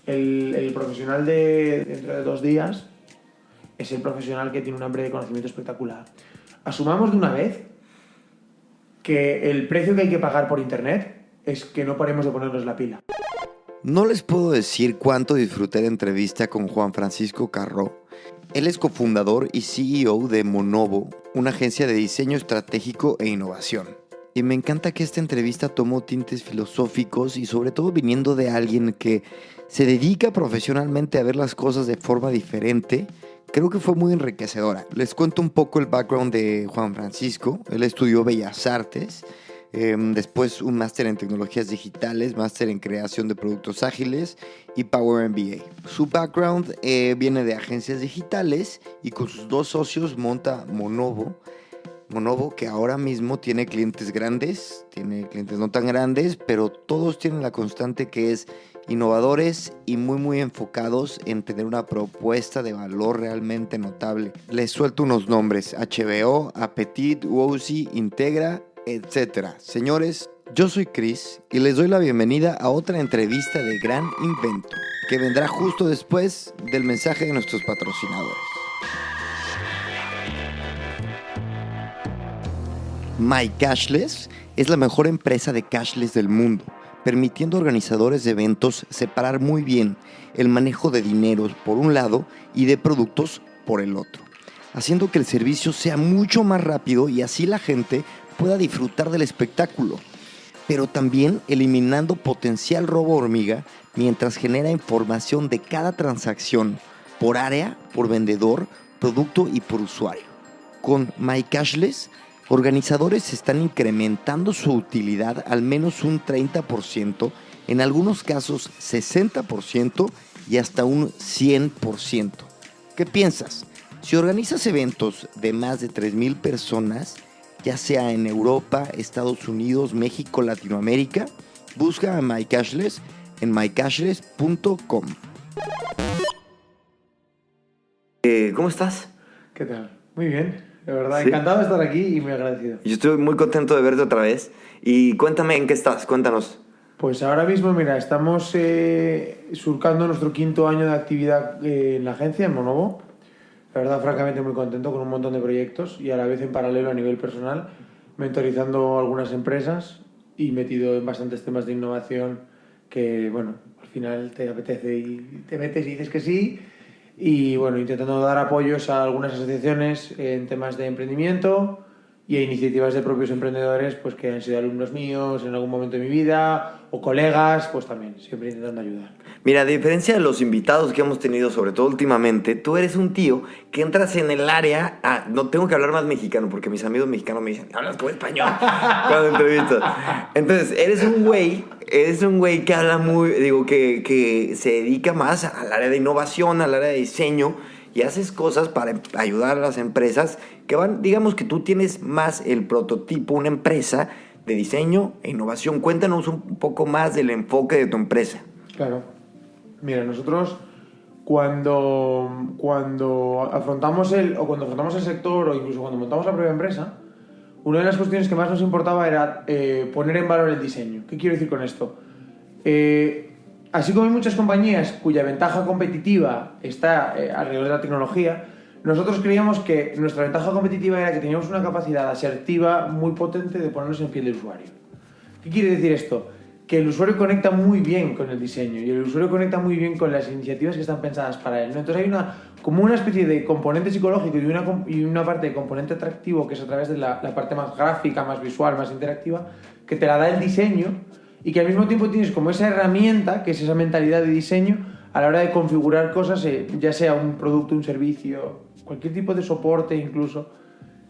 El profesional de dentro de 2 días es el profesional que tiene un hambre de conocimiento espectacular. Asumamos de una vez que el precio que hay que pagar por internet es que no paremos de ponernos la pila. No les puedo decir cuánto disfruté la entrevista con Juan Francisco Carró. Él es cofundador y CEO de Monovo, una agencia de diseño estratégico e innovación. Y me encanta que esta entrevista tomó tintes filosóficos y sobre todo viniendo de alguien que se dedica profesionalmente a ver las cosas de forma diferente. Creo que fue muy enriquecedora. Les cuento un poco el background de Juan Francisco. Él estudió Bellas Artes, después un máster en tecnologías digitales, máster en creación de productos ágiles y Power MBA. Su background viene de agencias digitales y con sus 2 socios monta Monovo. Monovo, que ahora mismo tiene clientes grandes, tiene clientes no tan grandes, pero todos tienen la constante que es innovadores y muy enfocados en tener una propuesta de valor realmente notable. Les suelto unos nombres: HBO, Appetit, Wozzy, Integra, etc. Señores, yo soy Chris y les doy la bienvenida a otra entrevista de Gran Invento, que vendrá justo después del mensaje de nuestros patrocinadores. MyCashless es la mejor empresa de cashless del mundo, permitiendo a organizadores de eventos separar muy bien el manejo de dineros por un lado y de productos por el otro, haciendo que el servicio sea mucho más rápido y así la gente pueda disfrutar del espectáculo, pero también eliminando potencial robo hormiga mientras genera información de cada transacción por área, por vendedor, producto y por usuario. Con MyCashless, organizadores están incrementando su utilidad al menos un 30%, en algunos casos 60% y hasta un 100%. ¿Qué piensas? Si organizas eventos de más de 3,000 personas, ya sea en Europa, Estados Unidos, México, Latinoamérica, busca a MyCashless en mycashless.com. ¿Cómo estás? ¿Qué tal? Muy bien. De verdad, ¿Sí? encantado de estar aquí y muy agradecido. Yo estoy muy contento de verte otra vez. Y cuéntame en qué estás, cuéntanos. Pues ahora mismo, mira, estamos surcando nuestro 5.º año de actividad en la agencia, en Monovo. La verdad, francamente, muy contento con un montón de proyectos y a la vez en paralelo a nivel personal, mentorizando algunas empresas y metido en bastantes temas de innovación que, bueno, al final te apetece y te metes y dices que sí. Y bueno, intentando dar apoyos a algunas asociaciones en temas de emprendimiento y a iniciativas de propios emprendedores pues que han sido alumnos míos en algún momento de mi vida o colegas, pues también, siempre intentando ayudar. Mira, a diferencia de los invitados que hemos tenido, sobre todo últimamente, tú eres un tío que entras en el área... no tengo que hablar más mexicano porque mis amigos mexicanos me dicen, hablas como español cuando entrevistas. Entonces, eres un güey que habla que se dedica más al área de innovación, al área de diseño, y haces cosas para ayudar a las empresas que van, digamos que tú tienes más el prototipo, una empresa de diseño e innovación. Cuéntanos un poco más del enfoque de tu empresa. Claro. Mira, nosotros cuando afrontamos el sector o incluso cuando montamos la propia empresa, una de las cuestiones que más nos importaba era poner en valor el diseño. ¿Qué quiero decir con esto? Así como hay muchas compañías cuya ventaja competitiva está alrededor de la tecnología, nosotros creíamos que nuestra ventaja competitiva era que teníamos una capacidad asertiva muy potente de ponernos en piel del usuario. ¿Qué quiere decir esto? Que el usuario conecta muy bien con el diseño y el usuario conecta muy bien con las iniciativas que están pensadas para él, ¿no? Entonces hay como una especie de componente psicológico y una parte de componente atractivo que es a través de la parte más gráfica, más visual, más interactiva, que te la da el diseño y que al mismo tiempo tienes como esa herramienta, que es esa mentalidad de diseño, a la hora de configurar cosas, ya sea un producto, un servicio, cualquier tipo de soporte incluso,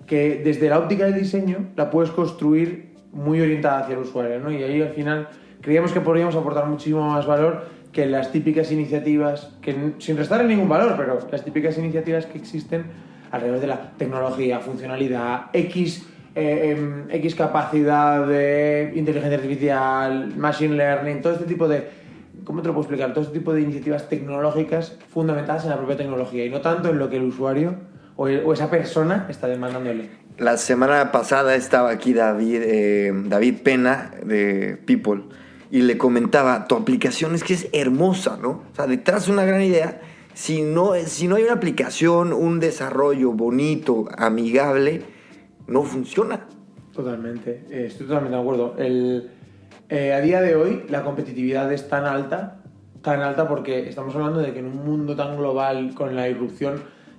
que desde la óptica del diseño la puedes construir muy orientada hacia el usuario, ¿no? Y ahí al final creíamos que podríamos aportar muchísimo más valor que las típicas iniciativas, que sin restarle ningún valor, pero las típicas iniciativas que existen alrededor de la tecnología, funcionalidad, X capacidad de inteligencia artificial, machine learning, todo este tipo de, ¿cómo te lo puedo explicar? Todo este tipo de iniciativas tecnológicas fundamentadas en la propia tecnología y no tanto en lo que el usuario o esa persona está demandándole. La semana pasada estaba aquí David Pena de People y le comentaba, tu aplicación es que es hermosa, ¿no? O sea, detrás de una gran idea, si no hay una aplicación, un desarrollo bonito, amigable, no funciona. Totalmente, estoy totalmente de acuerdo. A día de hoy la competitividad es tan alta porque estamos hablando de que en un mundo tan global, con la irrupción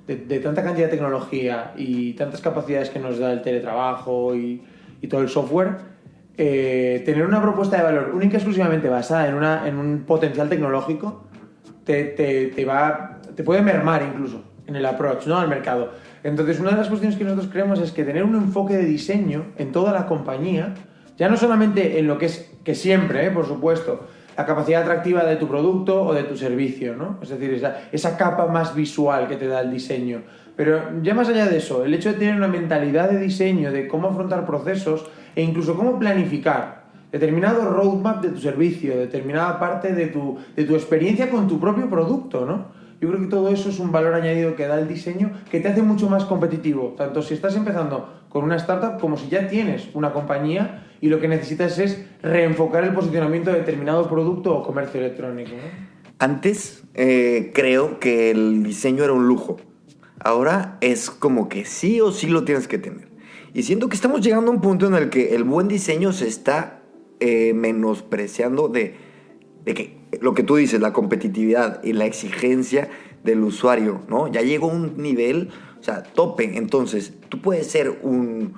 de tanta cantidad de tecnología y tantas capacidades que nos da el teletrabajo y todo el software, tener una propuesta de valor única y exclusivamente basada en un potencial tecnológico te puede mermar incluso en el approach, ¿no?, al mercado. Entonces, una de las cuestiones que nosotros creemos es que tener un enfoque de diseño en toda la compañía, ya no solamente en lo que es, que siempre, por supuesto, la capacidad atractiva de tu producto o de tu servicio, ¿no? Es decir, esa capa más visual que te da el diseño. Pero ya más allá de eso, el hecho de tener una mentalidad de diseño, de cómo afrontar procesos e incluso cómo planificar determinado roadmap de tu servicio, determinada parte de tu experiencia con tu propio producto, ¿no? Yo creo que todo eso es un valor añadido que da el diseño que te hace mucho más competitivo, tanto si estás empezando con una startup como si ya tienes una compañía y lo que necesitas es reenfocar el posicionamiento de determinado producto o comercio electrónico, ¿no? Antes creo que el diseño era un lujo. Ahora es como que sí o sí lo tienes que tener. Y siento que estamos llegando a un punto en el que el buen diseño se está menospreciando de que lo que tú dices, la competitividad y la exigencia del usuario, ¿no? Ya llegó a un nivel, o sea, tope. Entonces, tú puedes ser un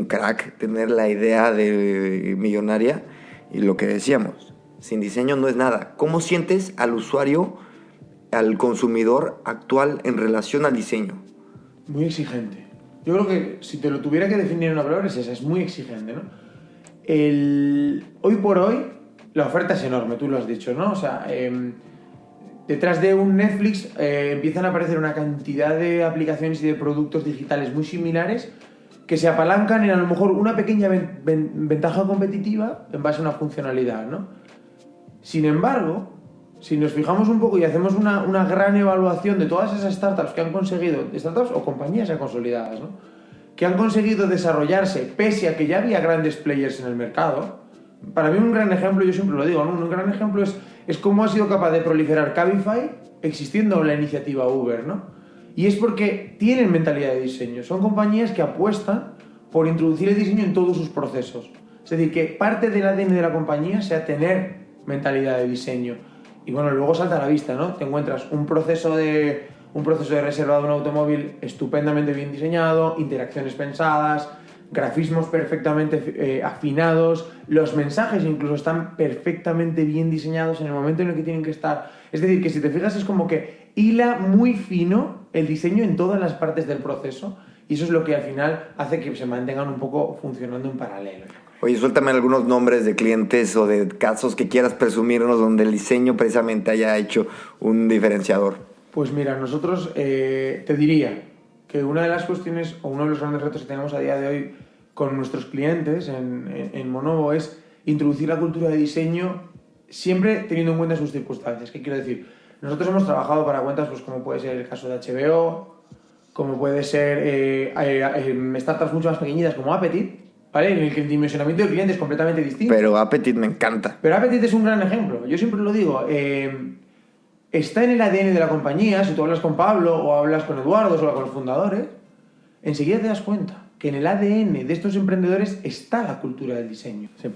crack, tener la idea de millonaria y lo que decíamos, sin diseño no es nada. ¿Cómo sientes al usuario, al consumidor actual en relación al diseño? Muy exigente. Yo creo que si te lo tuviera que definir en una palabra es esa, es muy exigente, ¿no? Hoy por hoy la oferta es enorme, tú lo has dicho, ¿no? O sea, detrás de un Netflix empiezan a aparecer una cantidad de aplicaciones y de productos digitales muy similares que se apalancan en a lo mejor una pequeña ventaja competitiva en base a una funcionalidad, ¿no? Sin embargo, si nos fijamos un poco y hacemos una gran evaluación de todas esas startups que han conseguido, startups o compañías ya consolidadas, ¿no?, que han conseguido desarrollarse pese a que ya había grandes players en el mercado. Para mí un gran ejemplo, yo siempre lo digo, ¿no?, un gran ejemplo es cómo ha sido capaz de proliferar Cabify existiendo la iniciativa Uber, ¿no? Y es porque tienen mentalidad de diseño, son compañías que apuestan por introducir el diseño en todos sus procesos. Es decir, que parte del ADN de la compañía sea tener mentalidad de diseño. Y bueno, luego salta a la vista, ¿no? Te encuentras un proceso de reserva de un automóvil estupendamente bien diseñado, interacciones pensadas, grafismos perfectamente afinados, los mensajes incluso están perfectamente bien diseñados en el momento en el que tienen que estar. Es decir, que si te fijas es como que hila muy fino el diseño en todas las partes del proceso y eso es lo que al final hace que se mantengan un poco funcionando en paralelo. Oye, suéltame algunos nombres de clientes o de casos que quieras presumirnos donde el diseño precisamente haya hecho un diferenciador. Pues mira, nosotros te diría que una de las cuestiones o uno de los grandes retos que tenemos a día de hoy con nuestros clientes en Monovo es introducir la cultura de diseño siempre teniendo en cuenta sus circunstancias. ¿Qué quiero decir? Nosotros hemos trabajado para cuentas pues, como puede ser el caso de HBO, como puede ser startups mucho más pequeñitas como Appetit, ¿vale? En el que el dimensionamiento del cliente es completamente distinto. Pero Appetit me encanta. Pero Appetit es un gran ejemplo. Yo siempre lo digo. Está en el ADN de la compañía. Si tú hablas con Pablo o hablas con Eduardo o con los fundadores, enseguida te das cuenta que en el ADN de estos emprendedores está la cultura del diseño. Sí.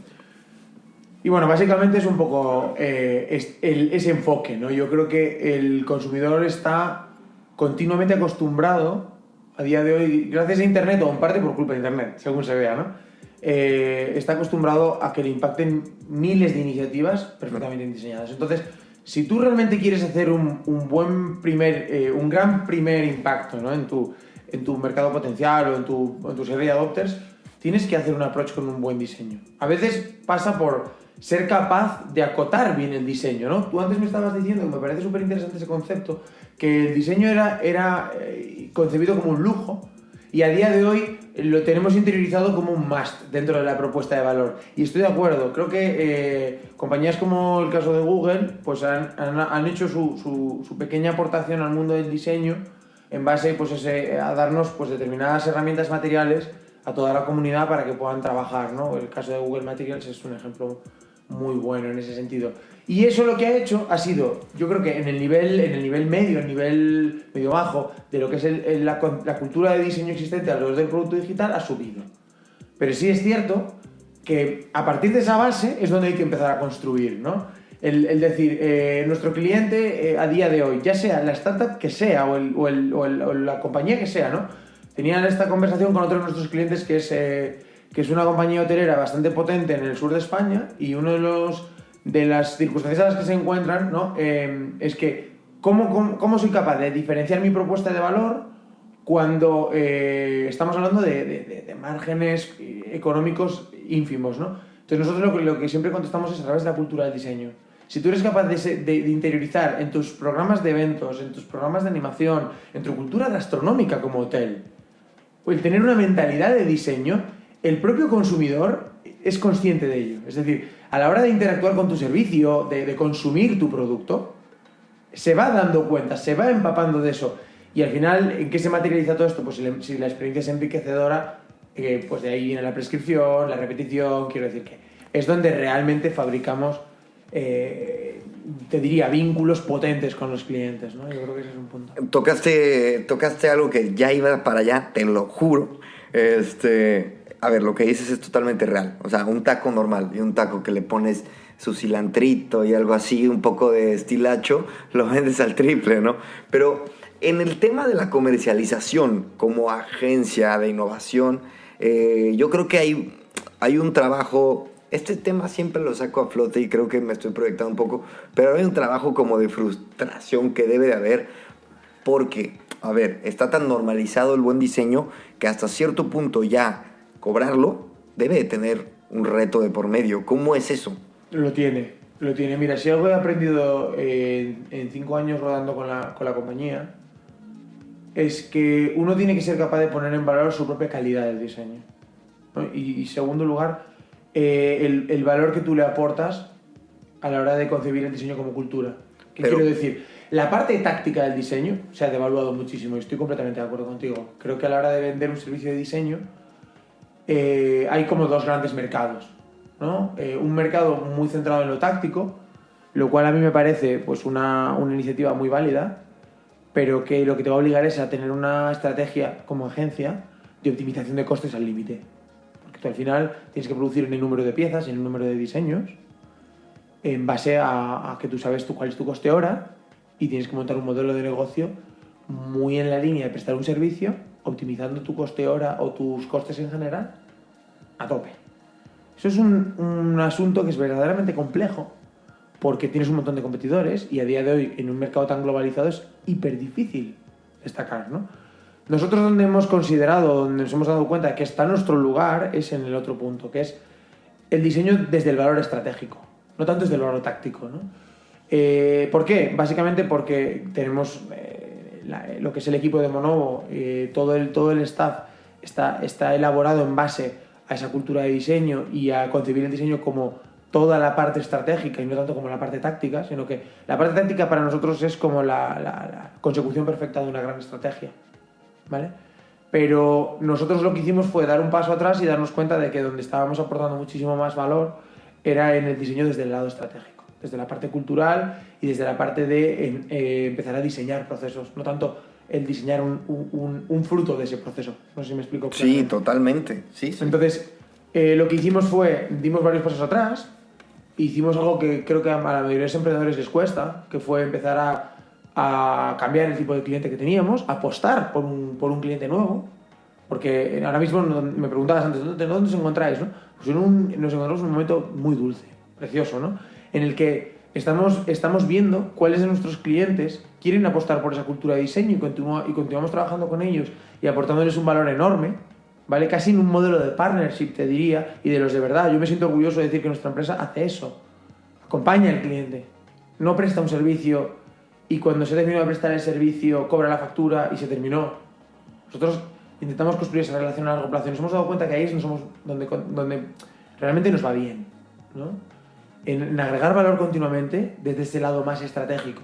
Y bueno, básicamente es un poco ese enfoque, ¿no? Yo creo que el consumidor está continuamente acostumbrado a día de hoy, gracias a Internet o en parte por culpa de Internet, según se vea, ¿no? Está acostumbrado a que le impacten miles de iniciativas perfectamente diseñadas. Entonces, si tú realmente quieres hacer un gran primer impacto, ¿no?, en tu mercado potencial o en tus early adopters, tienes que hacer un approach con un buen diseño. A veces pasa por ser capaz de acotar bien el diseño, ¿no? Tú antes me estabas diciendo, que me parece súper interesante ese concepto, que el diseño era concebido como un lujo y a día de hoy lo tenemos interiorizado como un must dentro de la propuesta de valor. Y estoy de acuerdo, creo que compañías como el caso de Google pues han hecho su pequeña aportación al mundo del diseño en base pues, a darnos pues, determinadas herramientas materiales a toda la comunidad para que puedan trabajar, ¿no? El caso de Google Materials es un ejemplo muy bueno en ese sentido. Y eso lo que ha hecho ha sido, yo creo que en el nivel medio, el nivel medio bajo, de lo que es la cultura de diseño existente alrededor del producto digital, ha subido. Pero sí es cierto que a partir de esa base es donde hay que empezar a construir, ¿no? El decir, nuestro cliente a día de hoy, ya sea la startup que sea o la compañía que sea, ¿no? Tenía esta conversación con otro de nuestros clientes que es una compañía hotelera bastante potente en el sur de España, y uno de las circunstancias en las que se encuentran, ¿no? Es que ¿cómo soy capaz de diferenciar mi propuesta de valor cuando estamos hablando de márgenes económicos ínfimos, ¿no? Entonces nosotros lo que siempre contestamos es a través de la cultura del diseño. Si tú eres capaz de interiorizar en tus programas de eventos, en tus programas de animación, en tu cultura gastronómica como hotel, o el tener una mentalidad de diseño, el propio consumidor es consciente de ello. Es decir, a la hora de interactuar con tu servicio, de consumir tu producto, se va dando cuenta, se va empapando de eso. Y al final, ¿en qué se materializa todo esto? Pues si la experiencia es enriquecedora, pues de ahí viene la prescripción, la repetición. Quiero decir que es donde realmente fabricamos, te diría, vínculos potentes con los clientes, ¿no? Yo creo que ese es un punto. Tocaste algo que ya iba para allá, te lo juro. A ver, lo que dices es totalmente real. O sea, un taco normal y un taco que le pones su cilantrito y algo así, un poco de estilacho, lo vendes al triple, ¿no? Pero en el tema de la comercialización como agencia de innovación, yo creo que hay un trabajo. Este tema siempre lo saco a flote y creo que me estoy proyectando un poco, pero hay un trabajo como de frustración que debe de haber, porque, a ver, está tan normalizado el buen diseño que hasta cierto punto ya cobrarlo debe de tener un reto de por medio. ¿Cómo es eso? Lo tiene. Mira, si algo he aprendido en 5 años rodando con la compañía, es que uno tiene que ser capaz de poner en valor su propia calidad del diseño, ¿no? Y segundo lugar, el valor que tú le aportas a la hora de concebir el diseño como cultura. ¿Qué quiero decir? La parte táctica del diseño se ha devaluado muchísimo y estoy completamente de acuerdo contigo. Creo que a la hora de vender un servicio de diseño hay como dos grandes mercados, ¿no? Un mercado muy centrado en lo táctico, lo cual a mí me parece pues una iniciativa muy válida, pero que lo que te va a obligar es a tener una estrategia como agencia de optimización de costes al límite. Porque tú al final tienes que producir en el número de piezas, en el número de diseños, en base a que tú sabes cuál es tu coste hora, y tienes que montar un modelo de negocio muy en la línea de prestar un servicio, optimizando tu coste hora o tus costes en general a tope. Eso es un asunto que es verdaderamente complejo, porque tienes un montón de competidores y a día de hoy en un mercado tan globalizado es hiper difícil destacar, ¿no? Nosotros donde hemos considerado, donde nos hemos dado cuenta de que está nuestro lugar, es en el otro punto, que es el diseño desde el valor estratégico, no tanto desde el valor táctico, ¿no? ¿Por qué? Básicamente porque tenemos lo que es el equipo de Monovo, todo el staff está elaborado en base a esa cultura de diseño y a concebir el diseño como toda la parte estratégica y no tanto como la parte táctica, sino que la parte táctica para nosotros es como la consecución perfecta de una gran estrategia, ¿vale? Pero nosotros lo que hicimos fue dar un paso atrás y darnos cuenta de que donde estábamos aportando muchísimo más valor era en el diseño desde el lado estratégico, desde la parte cultural y desde la parte de empezar a diseñar procesos, no tanto el diseñar un fruto de ese proceso. No sé si me explico claramente. Sí, totalmente. Sí. Entonces, lo que hicimos fue, dimos varios pasos atrás, hicimos algo que creo que a la mayoría de los emprendedores les cuesta, que fue empezar a cambiar el tipo de cliente que teníamos, apostar por un cliente nuevo, porque ahora mismo me preguntabas antes, ¿dónde os encontráis, no? Pues nos encontramos en un momento muy dulce, precioso, ¿no? En el que estamos viendo cuáles de nuestros clientes quieren apostar por esa cultura de diseño y continuamos trabajando con ellos y aportándoles un valor enorme, ¿vale? Casi en un modelo de partnership, te diría, y de los de verdad. Yo me siento orgulloso de decir que nuestra empresa hace eso. Acompaña al cliente. No presta un servicio y cuando se terminó de prestar el servicio cobra la factura y se terminó. Nosotros intentamos construir esa relación a largo plazo y nos hemos dado cuenta que ahí es donde realmente nos va bien, ¿no? En agregar valor continuamente desde ese lado más estratégico.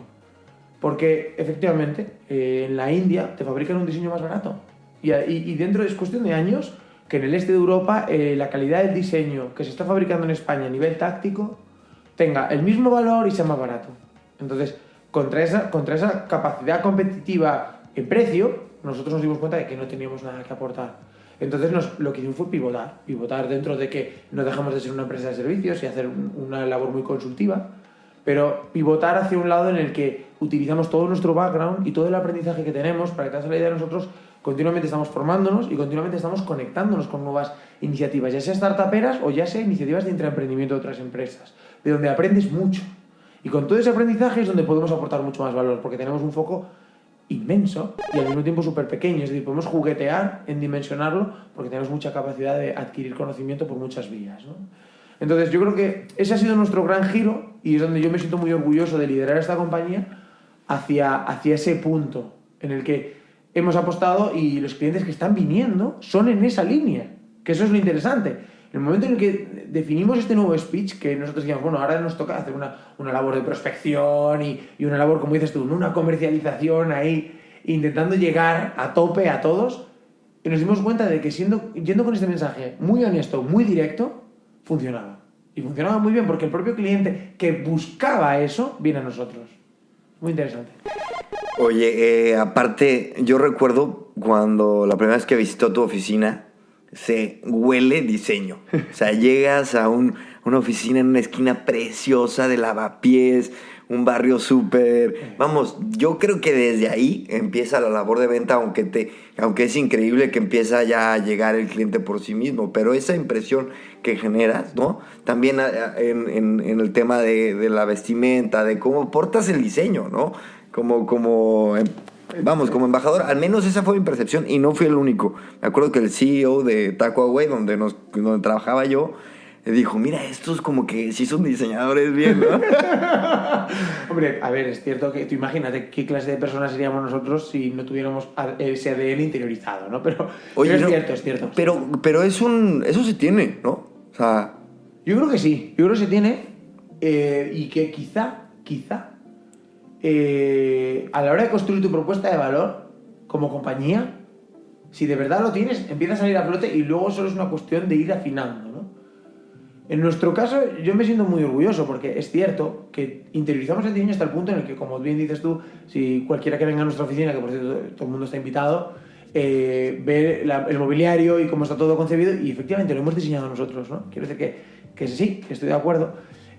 Porque efectivamente en la India te fabrican un diseño más barato. Y dentro es cuestión de años que en el este de Europa la calidad del diseño que se está fabricando en España a nivel táctico tenga el mismo valor y sea más barato. Entonces, contra esa capacidad competitiva en precio, nosotros nos dimos cuenta de que no teníamos nada que aportar. Entonces lo que hicimos fue pivotar dentro de que no dejamos de ser una empresa de servicios y hacer una labor muy consultiva, pero pivotar hacia un lado en el que utilizamos todo nuestro background y todo el aprendizaje que tenemos para que te hagas la idea. Nosotros continuamente estamos formándonos y continuamente estamos conectándonos con nuevas iniciativas, ya sea startuperas o ya sea iniciativas de intraemprendimiento de otras empresas, de donde aprendes mucho. Y con todo ese aprendizaje es donde podemos aportar mucho más valor, porque tenemos un foco inmenso y al mismo tiempo súper pequeño. Es decir, podemos juguetear en dimensionarlo porque tenemos mucha capacidad de adquirir conocimiento por muchas vías, ¿no? Entonces yo creo que ese ha sido nuestro gran giro y es donde yo me siento muy orgulloso de liderar esta compañía hacia ese punto en el que hemos apostado y los clientes que están viniendo son en esa línea, que eso es lo interesante. En el momento en el que definimos este nuevo speech, que nosotros decíamos, bueno, ahora nos toca hacer una labor de prospección y una labor, como dices tú, una comercialización ahí, intentando llegar a tope a todos, y nos dimos cuenta de que yendo con este mensaje muy honesto, muy directo, funcionaba. Y funcionaba muy bien porque el propio cliente que buscaba eso viene a nosotros. Muy interesante. Oye, aparte, yo recuerdo cuando la primera vez que visitó tu oficina, se huele diseño. O sea, llegas a una oficina en una esquina preciosa de Lavapiés, un barrio súper... Vamos, yo creo que desde ahí empieza la labor de venta, aunque es increíble que empieza ya a llegar el cliente por sí mismo, pero esa impresión que generas, ¿no? También en el tema de la vestimenta, de cómo portas el diseño, ¿no? Como embajador, al menos esa fue mi percepción y no fui el único. Me acuerdo que el CEO de Taco Away, donde trabajaba yo, dijo, mira, estos como que sí son diseñadores bien, ¿no? Hombre, a ver, es cierto que tú imagínate qué clase de personas seríamos nosotros si no tuviéramos ese ADN interiorizado, ¿no? Pero, oye, pero es cierto. Pero eso se tiene, ¿no? O sea... Yo creo que sí, yo creo que se tiene y que quizá a la hora de construir tu propuesta de valor como compañía, si de verdad lo tienes, empieza a salir a flote y luego solo es una cuestión de ir afinando, ¿no? En nuestro caso, yo me siento muy orgulloso porque es cierto que interiorizamos el diseño hasta el punto en el que, como bien dices tú, si cualquiera que venga a nuestra oficina, que por cierto todo el mundo está invitado, ve el mobiliario y cómo está todo concebido y efectivamente lo hemos diseñado nosotros, ¿no? Quiero decir que sí, estoy de acuerdo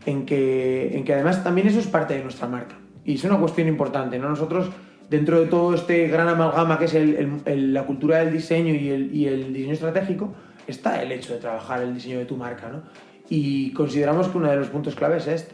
en que además también eso es parte de nuestra marca y es una cuestión importante, ¿no? Nosotros, dentro de todo este gran amalgama que es la cultura del diseño y el diseño estratégico, está el hecho de trabajar el diseño de tu marca, ¿no? Y consideramos que uno de los puntos claves es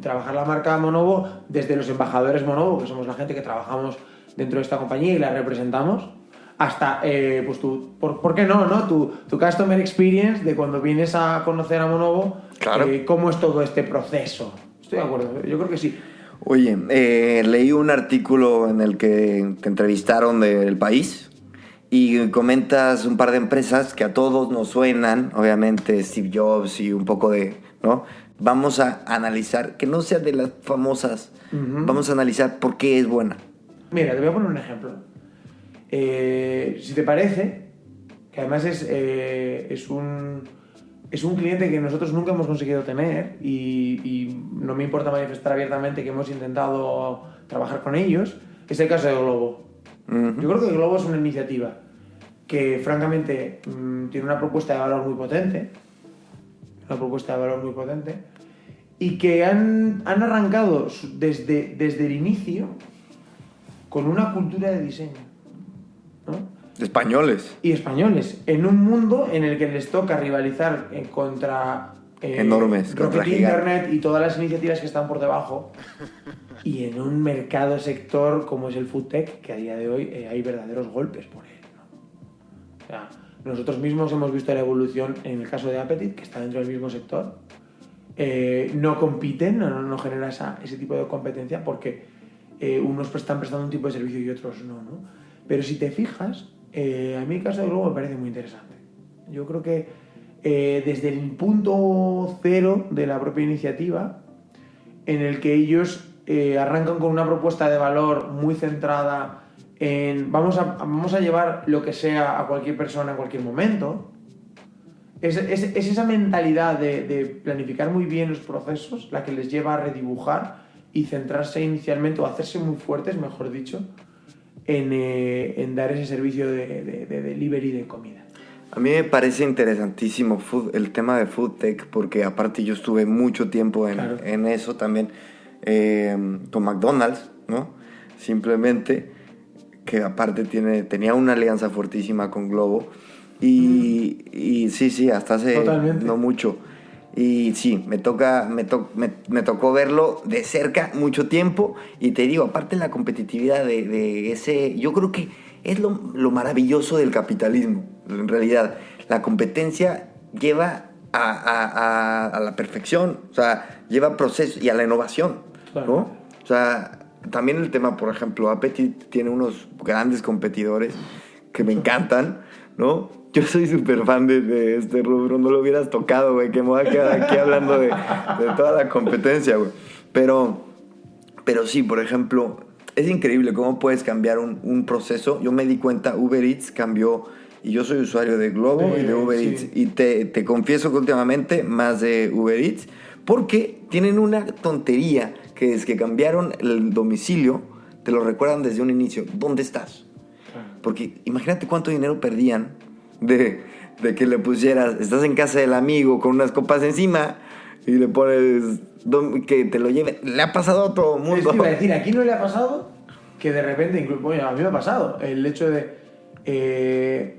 trabajar la marca Monovo desde los embajadores Monovo, que somos la gente que trabajamos dentro de esta compañía y la representamos, hasta, pues ¿por qué no? Tu customer experience de cuando vienes a conocer a Monovo, claro. Cómo es todo este proceso. Estoy de acuerdo, yo creo que sí. Oye, leí un artículo en el que te entrevistaron del País y comentas un par de empresas que a todos nos suenan, obviamente Steve Jobs y un poco de, ¿no? Vamos a analizar, que no sea de las famosas, vamos a analizar por qué es buena. Mira, te voy a poner un ejemplo. Si te parece, que además es un cliente que nosotros nunca hemos conseguido tener y no me importa manifestar abiertamente que hemos intentado trabajar con ellos, es el caso de Globo. Yo creo que Globo es una iniciativa que francamente tiene una propuesta de valor muy potente, y que han arrancado desde el inicio con una cultura de diseño, ¿no? Españoles. Y españoles, en un mundo en el que les toca rivalizar contra enormes, Rocket Internet y todas las iniciativas que están por debajo, y en un mercado sector como es el food tech, que a día de hoy hay verdaderos golpes por él, ¿no? O sea, nosotros mismos hemos visto la evolución en el caso de Appetit, que está dentro del mismo sector. No compiten, no genera ese tipo de competencia porque unos están prestando un tipo de servicio y otros no. Pero si te fijas, a mí el caso de Globo me parece muy interesante. Yo creo que desde el punto cero de la propia iniciativa, en el que ellos arrancan con una propuesta de valor muy centrada en vamos a llevar lo que sea a cualquier persona en cualquier momento, Es esa mentalidad de planificar muy bien los procesos la que les lleva a redibujar y centrarse inicialmente, o hacerse muy fuertes, mejor dicho, en dar ese servicio de delivery de comida. A mí me parece interesantísimo el tema de Food Tech, porque aparte yo estuve mucho tiempo en eso también, con McDonald's, ¿no? Simplemente, que aparte tenía una alianza fuertísima con Globo, y sí, hasta hace Totalmente. no mucho. Y sí, me tocó verlo de cerca mucho tiempo, y te digo, aparte la competitividad de ese, yo creo que es lo maravilloso del capitalismo, en realidad. La competencia lleva a la perfección, o sea, lleva proceso y a la innovación, ¿no? O sea, también el tema, por ejemplo, Appetit tiene unos grandes competidores que me encantan, ¿no? Yo soy súper fan de este rubro, no lo hubieras tocado, güey, que me voy a quedar aquí hablando de toda la competencia, güey. Pero sí, por ejemplo, es increíble cómo puedes cambiar un proceso. Yo me di cuenta, Uber Eats cambió, y yo soy usuario de Globo y de Uber Eats, y te confieso que últimamente más de Uber Eats, porque tienen una tontería, que es que cambiaron el domicilio, te lo recuerdan desde un inicio, ¿dónde estás? Porque imagínate cuánto dinero perdían de que le pusieras, estás en casa del amigo con unas copas encima y le pones que te lo lleve. Le ha pasado a todo el mundo. Es que iba a decir, aquí no le ha pasado que de repente, incluso, bueno, a mí me ha pasado el hecho de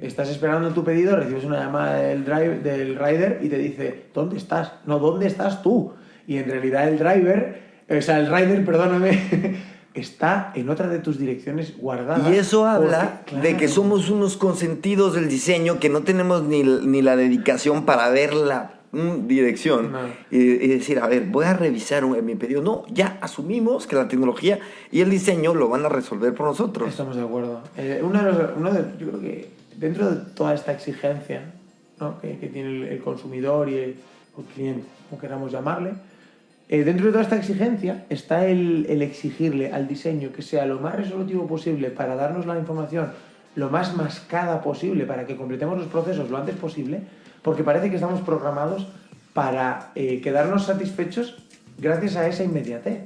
estás esperando tu pedido, recibes una llamada del rider y te dice, ¿dónde estás? No, ¿dónde estás tú? Y en realidad el rider, perdóname, está en otra de tus direcciones guardadas. Y eso habla de que somos unos consentidos del diseño, que no tenemos ni la dedicación para ver la dirección. No. Y decir, a ver, voy a revisar mi pedido. No, ya asumimos que la tecnología y el diseño lo van a resolver por nosotros. Estamos de acuerdo. Yo creo que dentro de toda esta exigencia, ¿no?, que tiene el consumidor y el cliente, como queramos llamarle, dentro de toda esta exigencia está el exigirle al diseño que sea lo más resolutivo posible para darnos la información lo más mascada posible, para que completemos los procesos lo antes posible, porque parece que estamos programados para quedarnos satisfechos gracias a esa inmediatez.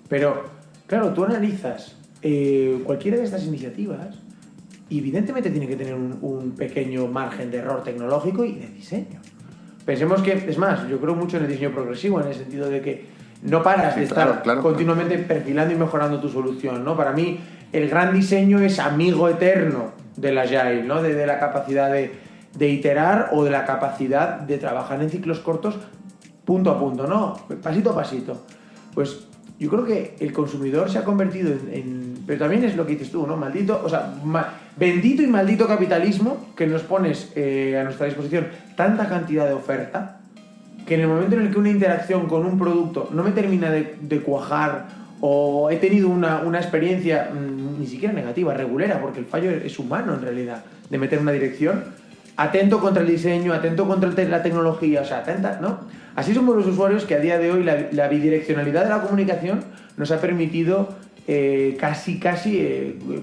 Pero, claro, tú analizas cualquiera de estas iniciativas y evidentemente tiene que tener un pequeño margen de error tecnológico y de diseño. Pensemos que, es más, yo creo mucho en el diseño progresivo, en el sentido de que no paras de estar continuamente perfilando y mejorando tu solución, ¿no? Para mí, el gran diseño es amigo eterno del Agile, ¿no? De la capacidad de iterar, o de la capacidad de trabajar en ciclos cortos punto a punto, ¿no? Pasito a pasito. Pues yo creo que el consumidor se ha convertido pero también es lo que dices tú, ¿no? Bendito y maldito capitalismo, que nos pones a nuestra disposición tanta cantidad de oferta, que en el momento en el que una interacción con un producto no me termina de cuajar, o he tenido una experiencia ni siquiera negativa, regulera, porque el fallo es humano en realidad, de meter una dirección, atento contra el diseño, atento contra la tecnología, o sea, atenta, ¿no? Así somos los usuarios, que a día de hoy la bidireccionalidad de la comunicación nos ha permitido casi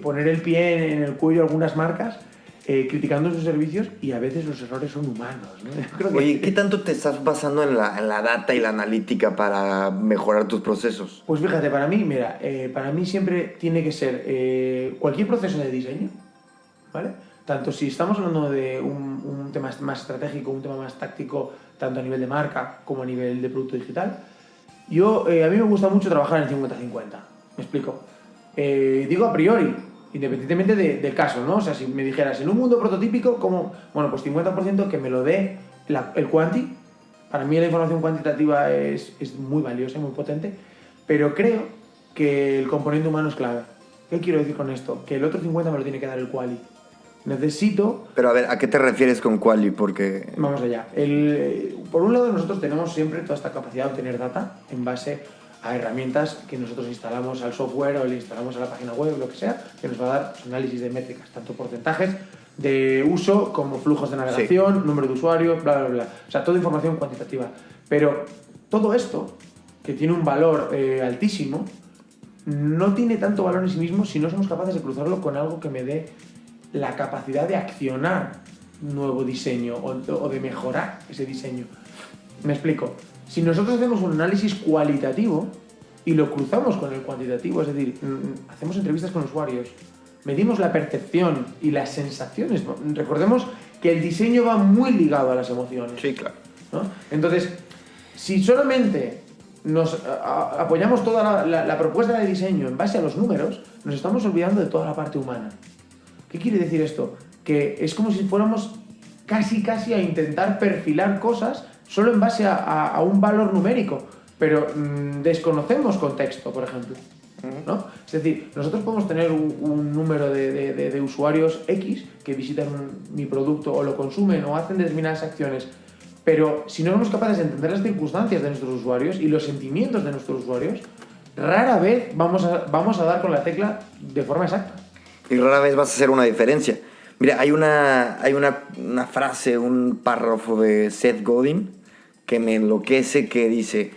poner el pie en el cuello a algunas marcas, criticando sus servicios, y a veces los errores son humanos, ¿no? Creo que... Oye, ¿qué tanto te estás basando en la data y la analítica para mejorar tus procesos? Pues fíjate, para mí siempre tiene que ser cualquier proceso de diseño, ¿vale? Tanto si estamos hablando de un tema más estratégico, un tema más táctico, tanto a nivel de marca como a nivel de producto digital, a mí me gusta mucho trabajar en 50-50. Me explico. Digo a priori, independientemente del caso, ¿no? O sea, si me dijeras, en un mundo prototípico, pues 50% que me lo dé el quanti. Para mí la información cuantitativa es muy valiosa y muy potente, pero creo que el componente humano es clave. ¿Qué quiero decir con esto? Que el otro 50% me lo tiene que dar el quali. Necesito... Pero a ver, ¿a qué te refieres con quali? Porque... Vamos allá. Por un lado, nosotros tenemos siempre toda esta capacidad de obtener data en base a herramientas que nosotros instalamos al software o le instalamos a la página web, lo que sea, que nos va a dar análisis de métricas, tanto porcentajes de uso como flujos de navegación, número de usuarios, bla, bla, bla. O sea, toda información cuantitativa. Pero todo esto, que tiene un valor altísimo, no tiene tanto valor en sí mismo si no somos capaces de cruzarlo con algo que me dé la capacidad de accionar nuevo diseño o de mejorar ese diseño. Me explico. Si nosotros hacemos un análisis cualitativo y lo cruzamos con el cuantitativo, es decir, hacemos entrevistas con usuarios, medimos la percepción y las sensaciones. Recordemos que el diseño va muy ligado a las emociones. Sí, claro. ¿No? Entonces, si solamente nos apoyamos toda la propuesta de diseño en base a los números, nos estamos olvidando de toda la parte humana. ¿Qué quiere decir esto? Que es como si fuéramos casi a intentar perfilar cosas solo en base a un valor numérico, pero desconocemos contexto, por ejemplo, ¿no? Es decir, nosotros podemos tener un número de usuarios X que visitan mi producto o lo consumen o hacen determinadas acciones, pero si no somos capaces de entender las circunstancias de nuestros usuarios y los sentimientos de nuestros usuarios, rara vez vamos a dar con la tecla de forma exacta. Y rara vez vas a hacer una diferencia. Mira, hay una frase, un párrafo de Seth Godin que me enloquece, que dice: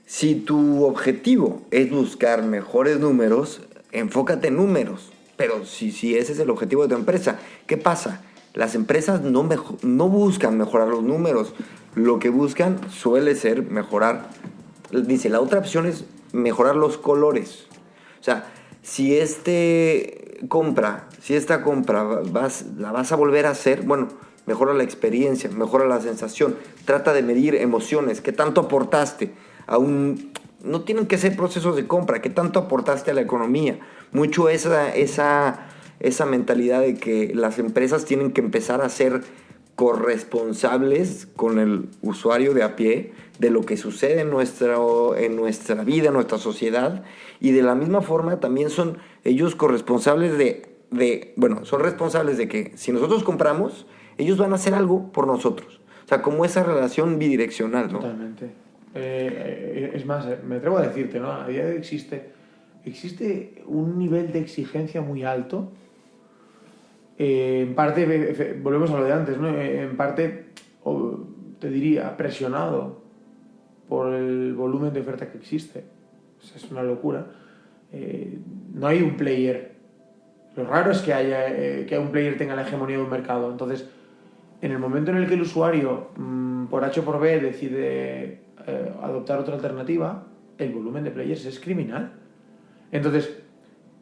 si tu objetivo es buscar mejores números, enfócate en números. Pero si ese es el objetivo de tu empresa, ¿qué pasa? Las empresas no buscan mejorar los números. Lo que buscan suele ser mejorar. Dice, la otra opción es mejorar los colores. O sea, si esta compra la vas a volver a hacer, bueno, mejora la experiencia, mejora la sensación, trata de medir emociones, qué tanto aportaste no tienen que ser procesos de compra, qué tanto aportaste a la economía. Mucho esa mentalidad de que las empresas tienen que empezar a ser corresponsables con el usuario de a pie de lo que sucede en nuestra vida, en nuestra sociedad, y de la misma forma también son ellos corresponsables son responsables de que si nosotros compramos, ellos van a hacer algo por nosotros. O sea, como esa relación bidireccional, ¿no? Totalmente. Es más, me atrevo a decirte, ¿no? A día de hoy existe un nivel de exigencia muy alto. En parte, volvemos a lo de antes, ¿no? En parte, te diría, presionado por el volumen de oferta que existe. Es una locura. No hay un player. Lo raro es que un player tenga la hegemonía de un mercado. Entonces, en el momento en el que el usuario, por H o por B, decide adoptar otra alternativa, el volumen de players es criminal. Entonces,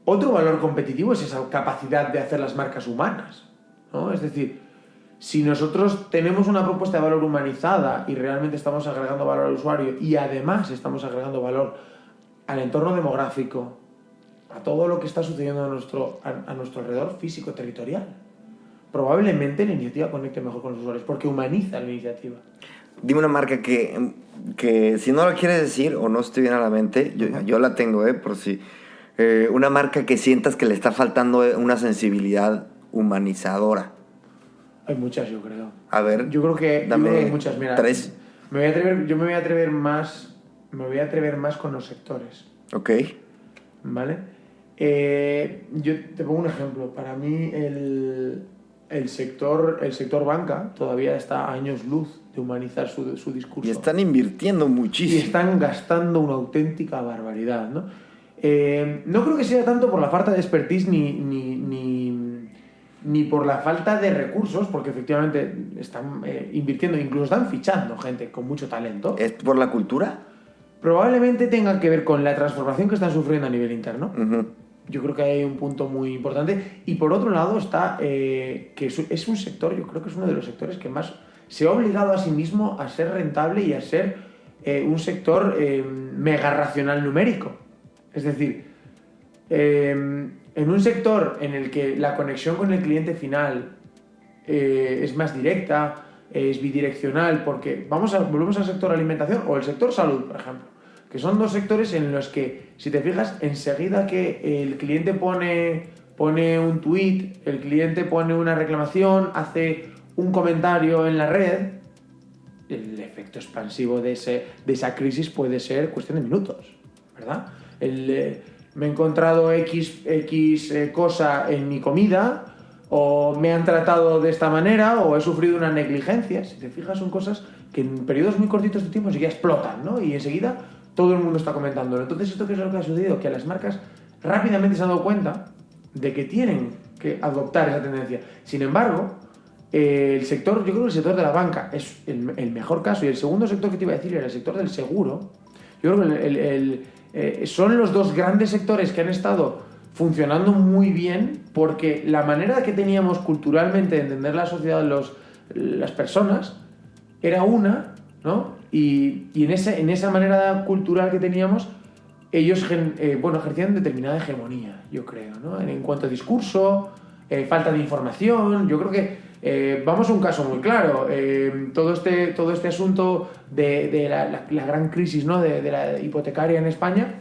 otro valor competitivo es esa capacidad de hacer las marcas humanas, ¿no? Es decir, si nosotros tenemos una propuesta de valor humanizada y realmente estamos agregando valor al usuario y además estamos agregando valor al entorno demográfico, a todo lo que está sucediendo a nuestro alrededor físico-territorial, probablemente la iniciativa conecte mejor con los usuarios porque humaniza la iniciativa. Dime una marca que si no la quieres decir o no te viene a la mente, yo la tengo, por si. Una marca que sientas que le está faltando una sensibilidad humanizadora. Hay muchas, yo creo. A ver, yo creo que hay muchas. Mira, 3. Yo me voy a atrever más con los sectores. Ok. ¿Vale? Yo te pongo un ejemplo. Para mí el sector banca todavía está a años luz de humanizar su discurso. Y están invirtiendo muchísimo. Y están gastando una auténtica barbaridad, ¿no? No creo que sea tanto por la falta de expertise ni por la falta de recursos, porque efectivamente están invirtiendo, incluso están fichando gente con mucho talento. ¿Es por la cultura? Probablemente tenga que ver con la transformación que están sufriendo a nivel interno. Uh-huh. Yo creo que hay un punto muy importante. Y por otro lado está que es un sector, yo creo que es uno de los sectores que más se ha obligado a sí mismo a ser rentable y a ser un sector mega racional numérico. Es decir, en un sector en el que la conexión con el cliente final es más directa, es bidireccional, porque volvemos al sector alimentación o el sector salud, por ejemplo, que son dos sectores en los que, si te fijas, enseguida que el cliente pone un tweet, el cliente pone una reclamación, hace un comentario en la red, el efecto expansivo de esa crisis puede ser cuestión de minutos, ¿verdad? Me he encontrado X cosa en mi comida, o me han tratado de esta manera, o he sufrido una negligencia. Si te fijas, son cosas que en periodos muy cortitos de tiempo enseguida explotan, ¿no? Y enseguida todo el mundo está comentándolo. Entonces, ¿esto qué es lo que ha sucedido? Que las marcas rápidamente se han dado cuenta de que tienen que adoptar esa tendencia. Sin embargo, el sector, yo creo que el sector de la banca es el mejor caso, y el segundo sector que te iba a decir era el sector del seguro. Yo creo que son los dos grandes sectores que han estado funcionando muy bien, porque la manera que teníamos culturalmente de entender la sociedad, las personas, era una, ¿no? Y en esa manera cultural que teníamos, ellos ejercían determinada hegemonía, yo creo, ¿no? En cuanto a discurso, falta de información. Yo creo que vamos a un caso muy claro. Todo este asunto de la gran crisis, ¿no? de la hipotecaria en España,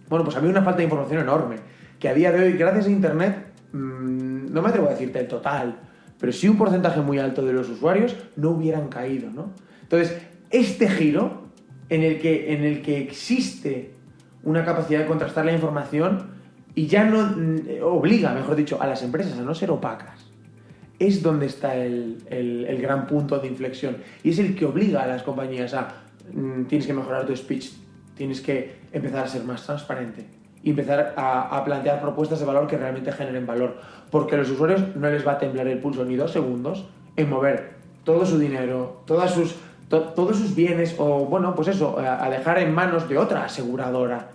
bueno, pues había una falta de información enorme, que a día de hoy, gracias a Internet, no me atrevo a decirte el total, pero sí un porcentaje muy alto de los usuarios no hubieran caído, ¿no? Entonces, este giro en el que existe una capacidad de contrastar la información y ya no obliga, mejor dicho, a las empresas a no ser opacas, es donde está el gran punto de inflexión, y es el que obliga a las compañías a tienes que mejorar tu speech, tienes que empezar a ser más transparente y empezar a plantear propuestas de valor que realmente generen valor, porque a los usuarios no les va a temblar el pulso ni 2 segundos en mover todo su dinero, todos sus bienes, o bueno, pues eso, a dejar en manos de otra aseguradora,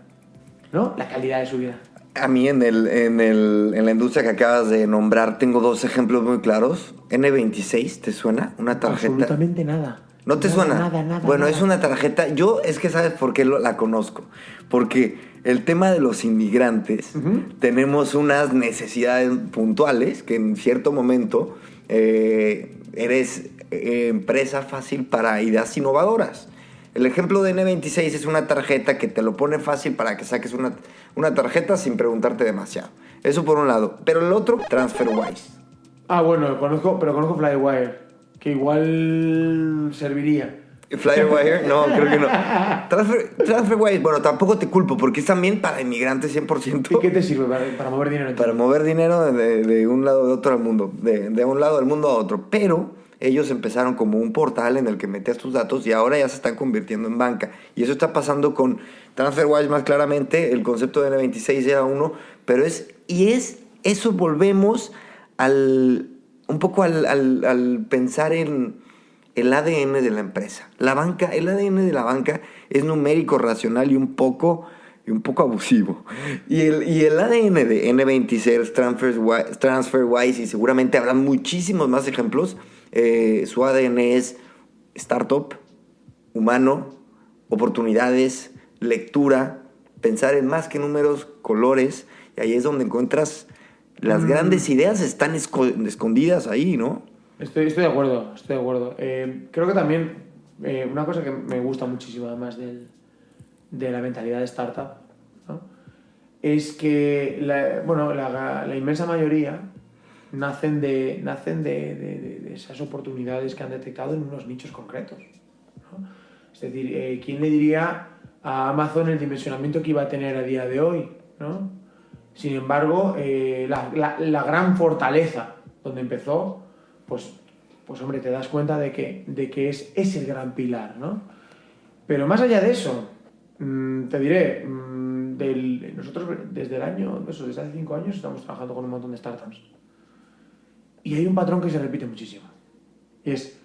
¿no? La calidad de su vida. A mí en la industria que acabas de nombrar tengo 2 ejemplos muy claros. N26, ¿te suena? Una tarjeta. Absolutamente nada. ¿No te suena? Nada. Bueno, es una tarjeta. Es que ¿sabes por qué la conozco? Porque el tema de los inmigrantes, tenemos unas necesidades puntuales que en cierto momento eres empresa fácil para ideas innovadoras. El ejemplo de N26 es una tarjeta que te lo pone fácil para que saques una tarjeta sin preguntarte demasiado. Eso por un lado. Pero el otro, TransferWise. Ah, bueno, conozco Flywire, que igual serviría. Flywire, no, creo que no. TransferWise, bueno, tampoco te culpo, porque es también para inmigrantes 100%. ¿Y qué te sirve para mover dinero? Para mover dinero de un lado de otro al mundo, de un lado del mundo a otro. Pero ellos empezaron como un portal en el que metías tus datos y ahora ya se están convirtiendo en banca. Y eso está pasando con TransferWise más claramente. El concepto de N26 era uno, pero eso volvemos un poco al pensar en el ADN de la empresa. El ADN de la banca es numérico, racional y un poco abusivo. Y el ADN de N26, TransferWise, y seguramente habrá muchísimos más ejemplos. Su ADN es startup, humano, oportunidades, lectura, pensar en más que números, colores, y ahí es donde encuentras las grandes ideas, están escondidas ahí, ¿no? Estoy de acuerdo. Creo que también una cosa que me gusta muchísimo, además de la mentalidad de startup, ¿no? Es que la inmensa mayoría nacen de esas oportunidades que han detectado en unos nichos concretos, ¿no? Es decir, ¿quién le diría a Amazon el dimensionamiento que iba a tener a día de hoy, ¿no? Sin embargo, la gran fortaleza donde empezó, pues hombre, te das cuenta de que es el gran pilar, ¿no? Pero más allá de eso, te diré, nosotros desde hace 5 años estamos trabajando con un montón de startups. Y hay un patrón que se repite muchísimo. Y es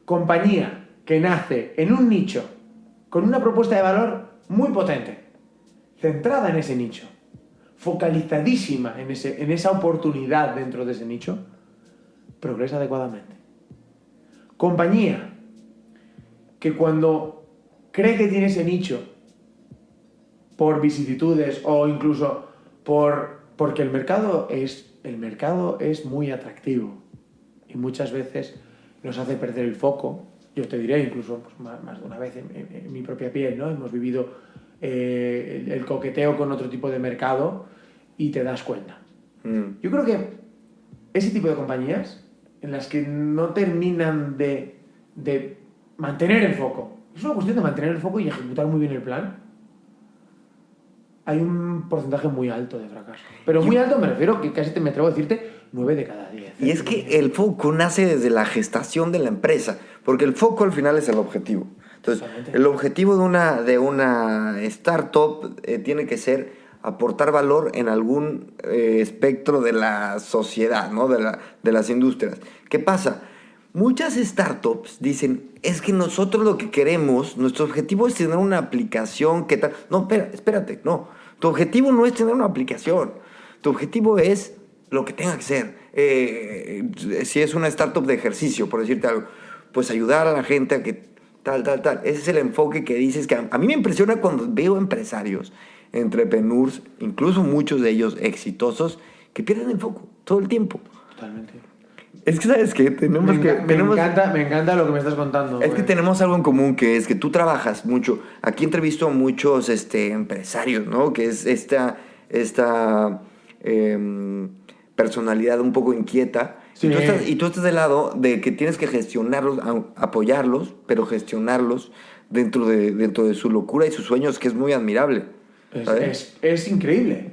compañía que nace en un nicho con una propuesta de valor muy potente, centrada en ese nicho, focalizadísima en esa oportunidad dentro de ese nicho, progresa adecuadamente. Compañía que cuando cree que tiene ese nicho por vicisitudes o incluso porque el mercado es muy atractivo y muchas veces nos hace perder el foco. Yo te diré, incluso pues, más de una vez en mi propia piel, ¿no? Hemos vivido el coqueteo con otro tipo de mercado y te das cuenta. Yo creo que ese tipo de compañías en las que no terminan de mantener el foco, es una cuestión de mantener el foco y ejecutar muy bien el plan, hay un porcentaje muy alto de fracaso. Pero muy alto me refiero que casi me atrevo a decirte 9 de cada 10. Y es que el foco nace desde la gestación de la empresa, porque el foco al final es el objetivo. Entonces, el objetivo de una startup tiene que ser aportar valor en algún espectro de la sociedad, ¿no? De las industrias. ¿Qué pasa? Muchas startups dicen, es que nosotros lo que queremos, nuestro objetivo es tener una aplicación que tal. No, espérate, no. Tu objetivo no es tener una aplicación. Tu objetivo es lo que tenga que ser. Si es una startup de ejercicio, por decirte algo, pues ayudar a la gente a que tal. Ese es el enfoque que dices que a mí me impresiona cuando veo empresarios, entrepreneurs, incluso muchos de ellos exitosos, que pierden el foco todo el tiempo. Totalmente. Es que, ¿sabes qué? Me encanta lo que me estás contando. Es que tenemos algo en común, que es que tú trabajas mucho. Aquí entrevisto a muchos empresarios, ¿no? Que es esta personalidad un poco inquieta. Sí. Y tú estás del lado de que tienes que gestionarlos, apoyarlos, pero gestionarlos dentro de su locura y sus sueños, que es muy admirable. Es increíble.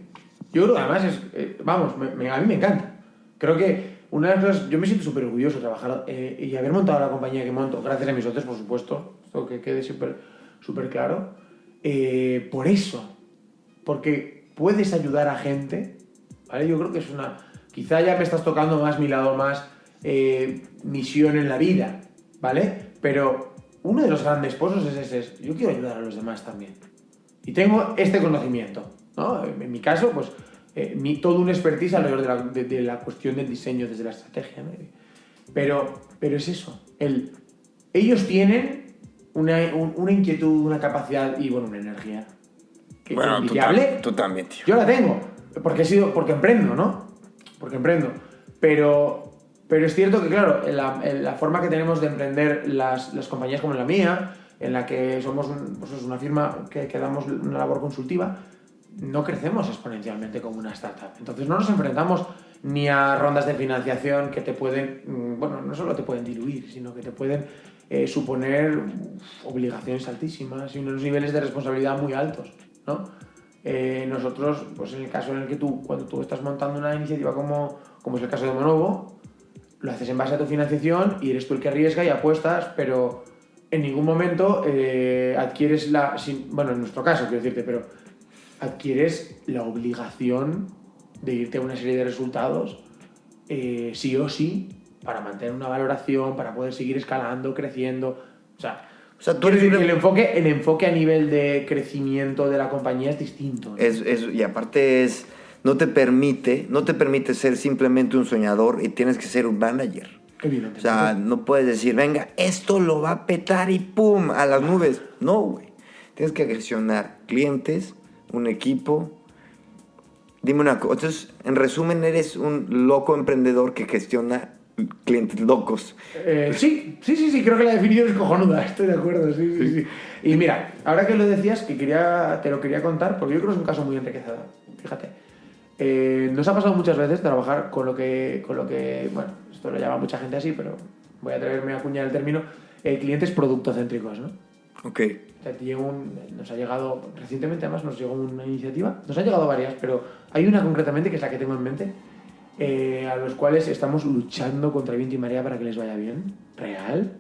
Yo creo que además a mí me encanta. Creo que una de las cosas, yo me siento súper orgulloso de trabajar y haber montado la compañía que monto, gracias a mis socios, por supuesto, esto que quede súper claro, por eso, porque puedes ayudar a gente, ¿vale? Yo creo que es quizá ya me estás tocando más mi lado más misión en la vida, ¿vale? Pero uno de los grandes pozos es ese, yo quiero ayudar a los demás también. Y tengo este conocimiento, ¿no? En mi caso, pues todo un expertise alrededor de la cuestión del diseño, desde la estrategia, ¿no? Pero es eso. Ellos tienen una inquietud, una capacidad y, bueno, una energía. Bueno, tú también, tío. Yo la tengo, porque emprendo, ¿no? Porque emprendo. Pero es cierto que, claro, la forma que tenemos de emprender las compañías como la mía, en la que somos una firma que damos una labor consultiva, no crecemos exponencialmente como una startup. Entonces no nos enfrentamos ni a rondas de financiación que te pueden, bueno, no solo te pueden diluir, sino que te pueden suponer obligaciones altísimas y unos niveles de responsabilidad muy altos, ¿no? Nosotros, pues en el caso en el que cuando tú estás montando una iniciativa como es el caso de Monovo, lo haces en base a tu financiación y eres tú el que arriesga y apuestas, pero en ningún momento adquieres en nuestro caso, quiero decirte, pero adquieres la obligación de irte a una serie de resultados sí o sí para mantener una valoración, para poder seguir escalando, creciendo. O sea tú eres el enfoque a nivel de crecimiento de la compañía es distinto, ¿no? Y aparte no te permite ser simplemente un soñador y tienes que ser un manager. Evidentemente. O sea, no puedes decir, venga, esto lo va a petar y ¡pum! A las nubes. No, güey. Tienes que gestionar clientes, un equipo. Dime una cosa. Entonces, en resumen, eres un loco emprendedor que gestiona clientes locos. Sí, creo que la definición es cojonuda, estoy de acuerdo, sí. Y mira, ahora que lo decías, te lo quería contar, porque yo creo que es un caso muy enriquecedor. Fíjate, nos ha pasado muchas veces trabajar con lo que, bueno, esto lo llama mucha gente así, pero voy a atreverme a acuñar el término, clientes productocéntricos, ¿no? Ok. O sea, nos ha llegado, recientemente además nos llegó una iniciativa, nos han llegado varias, pero hay una concretamente que es la que tengo en mente, a los cuales estamos luchando contra viento y marea para que les vaya bien, real.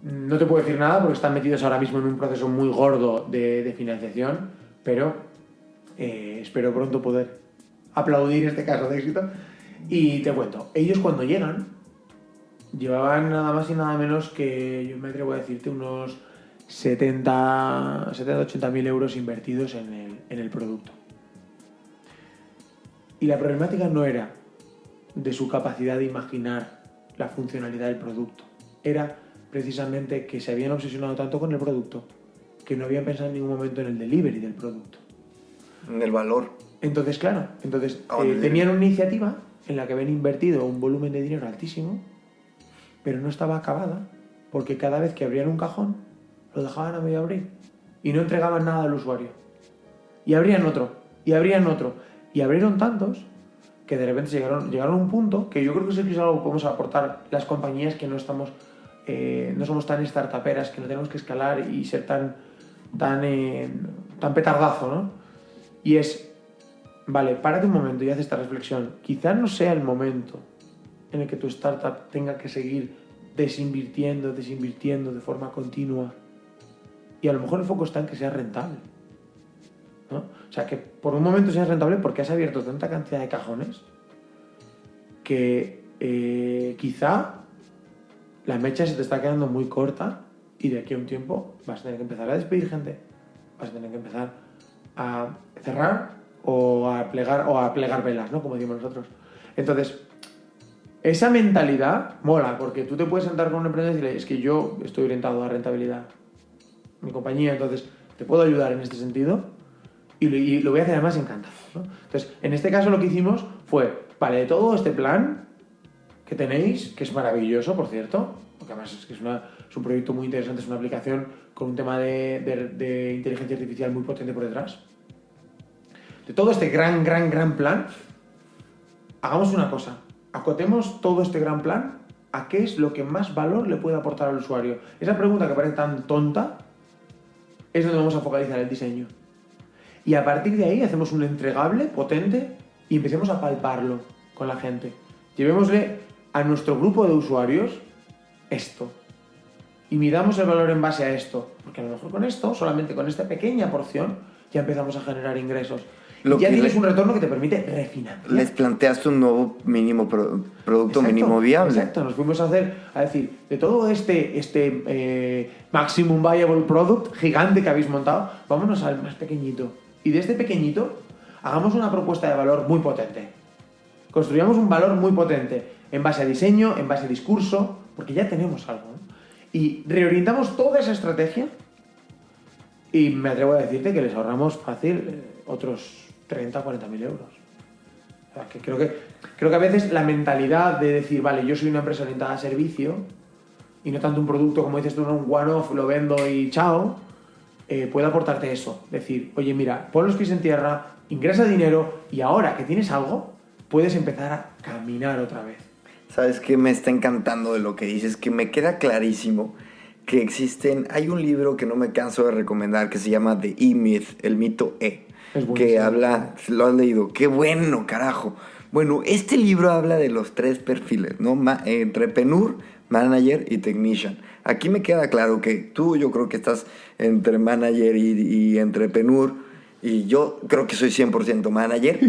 No te puedo decir nada porque están metidos ahora mismo en un proceso muy gordo de financiación, pero espero pronto poder aplaudir este caso de éxito. Y te cuento, ellos cuando llegan llevaban nada más y nada menos que, yo me atrevo a decirte, unos 80.000 euros invertidos en el producto. Y la problemática no era de su capacidad de imaginar la funcionalidad del producto. Era precisamente que se habían obsesionado tanto con el producto que no habían pensado en ningún momento en el delivery del producto. En el valor. Entonces, claro, tenían una iniciativa en la que habían invertido un volumen de dinero altísimo, pero no estaba acabada porque cada vez que abrían un cajón lo dejaban a medio abrir y no entregaban nada al usuario. Y abrían otro, y abrían otro. Y abrieron tantos que de repente llegaron a un punto que yo creo que es algo que podemos aportar las compañías que no somos tan startuperas, que no tenemos que escalar y ser tan petardazo, ¿no? Y es, vale, párate un momento y haz esta reflexión. Quizás no sea el momento en el que tu startup tenga que seguir desinvirtiendo de forma continua. Y a lo mejor el foco está en que sea rentable. ¿no? O sea, que por un momento seas rentable porque has abierto tanta cantidad de cajones que quizá la mecha se te está quedando muy corta y de aquí a un tiempo vas a tener que empezar a despedir gente, vas a tener que empezar a cerrar o a plegar velas, ¿no? Como decimos nosotros. Entonces, esa mentalidad mola, porque tú te puedes sentar con un emprendedor y decirle, es que yo estoy orientado a rentabilidad, mi compañía, entonces te puedo ayudar en este sentido y lo voy a hacer además encantado, ¿no? Entonces, en este caso lo que hicimos fue, vale, de todo este plan que tenéis, que es maravilloso, por cierto, porque además es que es un proyecto muy interesante, es una aplicación con un tema de inteligencia artificial muy potente por detrás. De todo este gran plan, hagamos una cosa, acotemos todo este gran plan a qué es lo que más valor le puede aportar al usuario. Esa pregunta que parece tan tonta es donde vamos a focalizar el diseño. Y a partir de ahí hacemos un entregable potente y empecemos a palparlo con la gente. Llevémosle a nuestro grupo de usuarios esto. Y midamos el valor en base a esto. Porque a lo mejor con esto, solamente con esta pequeña porción, ya empezamos a generar ingresos. Y ya tienes un retorno que te permite refinar. Les planteaste un nuevo mínimo producto Exacto, mínimo viable. Exacto, nos fuimos a decir, de todo este maximum viable product gigante que habéis montado, vámonos al más pequeñito. Y de este pequeñito, hagamos una propuesta de valor muy potente. Construyamos un valor muy potente en base a diseño, en base a discurso, porque ya tenemos algo, ¿no? Y reorientamos toda esa estrategia y me atrevo a decirte que les ahorramos fácil otros 30 o 40.000 euros. O sea, que creo que a veces la mentalidad de decir, vale, yo soy una empresa orientada a servicio y no tanto un producto, como dices tú, un one-off, lo vendo y chao, puede aportarte eso. Decir, oye, mira, pon los pies en tierra, ingresa dinero y ahora que tienes algo, puedes empezar a caminar otra vez. ¿Sabes qué me está encantando de lo que dices? Que me queda clarísimo que hay un libro que no me canso de recomendar que se llama The E-Myth, el mito E, que habla, lo has leído, qué bueno, carajo. Bueno, este libro habla de los 3 perfiles, ¿no? Entrepreneur, manager y technician. Aquí me queda claro que tú, yo creo que estás entre manager y entrepreneur, y yo creo que soy 100% manager.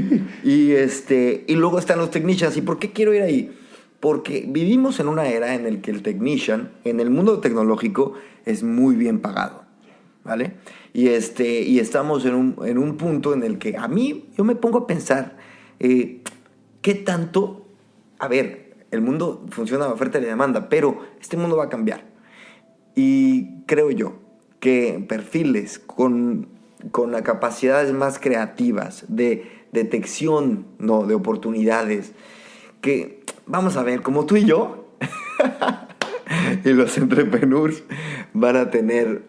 y luego están los technicians. ¿Y por qué quiero ir ahí? Porque vivimos en una era en la que el technician, en el mundo tecnológico, es muy bien pagado, ¿vale? Y estamos en un punto en el que yo me pongo a pensar, ¿qué tanto? A ver, el mundo funciona de oferta y de demanda, pero este mundo va a cambiar. Y creo yo que perfiles con las capacidades más creativas de detección, ¿no?, de oportunidades, que, vamos a ver, como tú y yo, y los entrepreneurs van a tener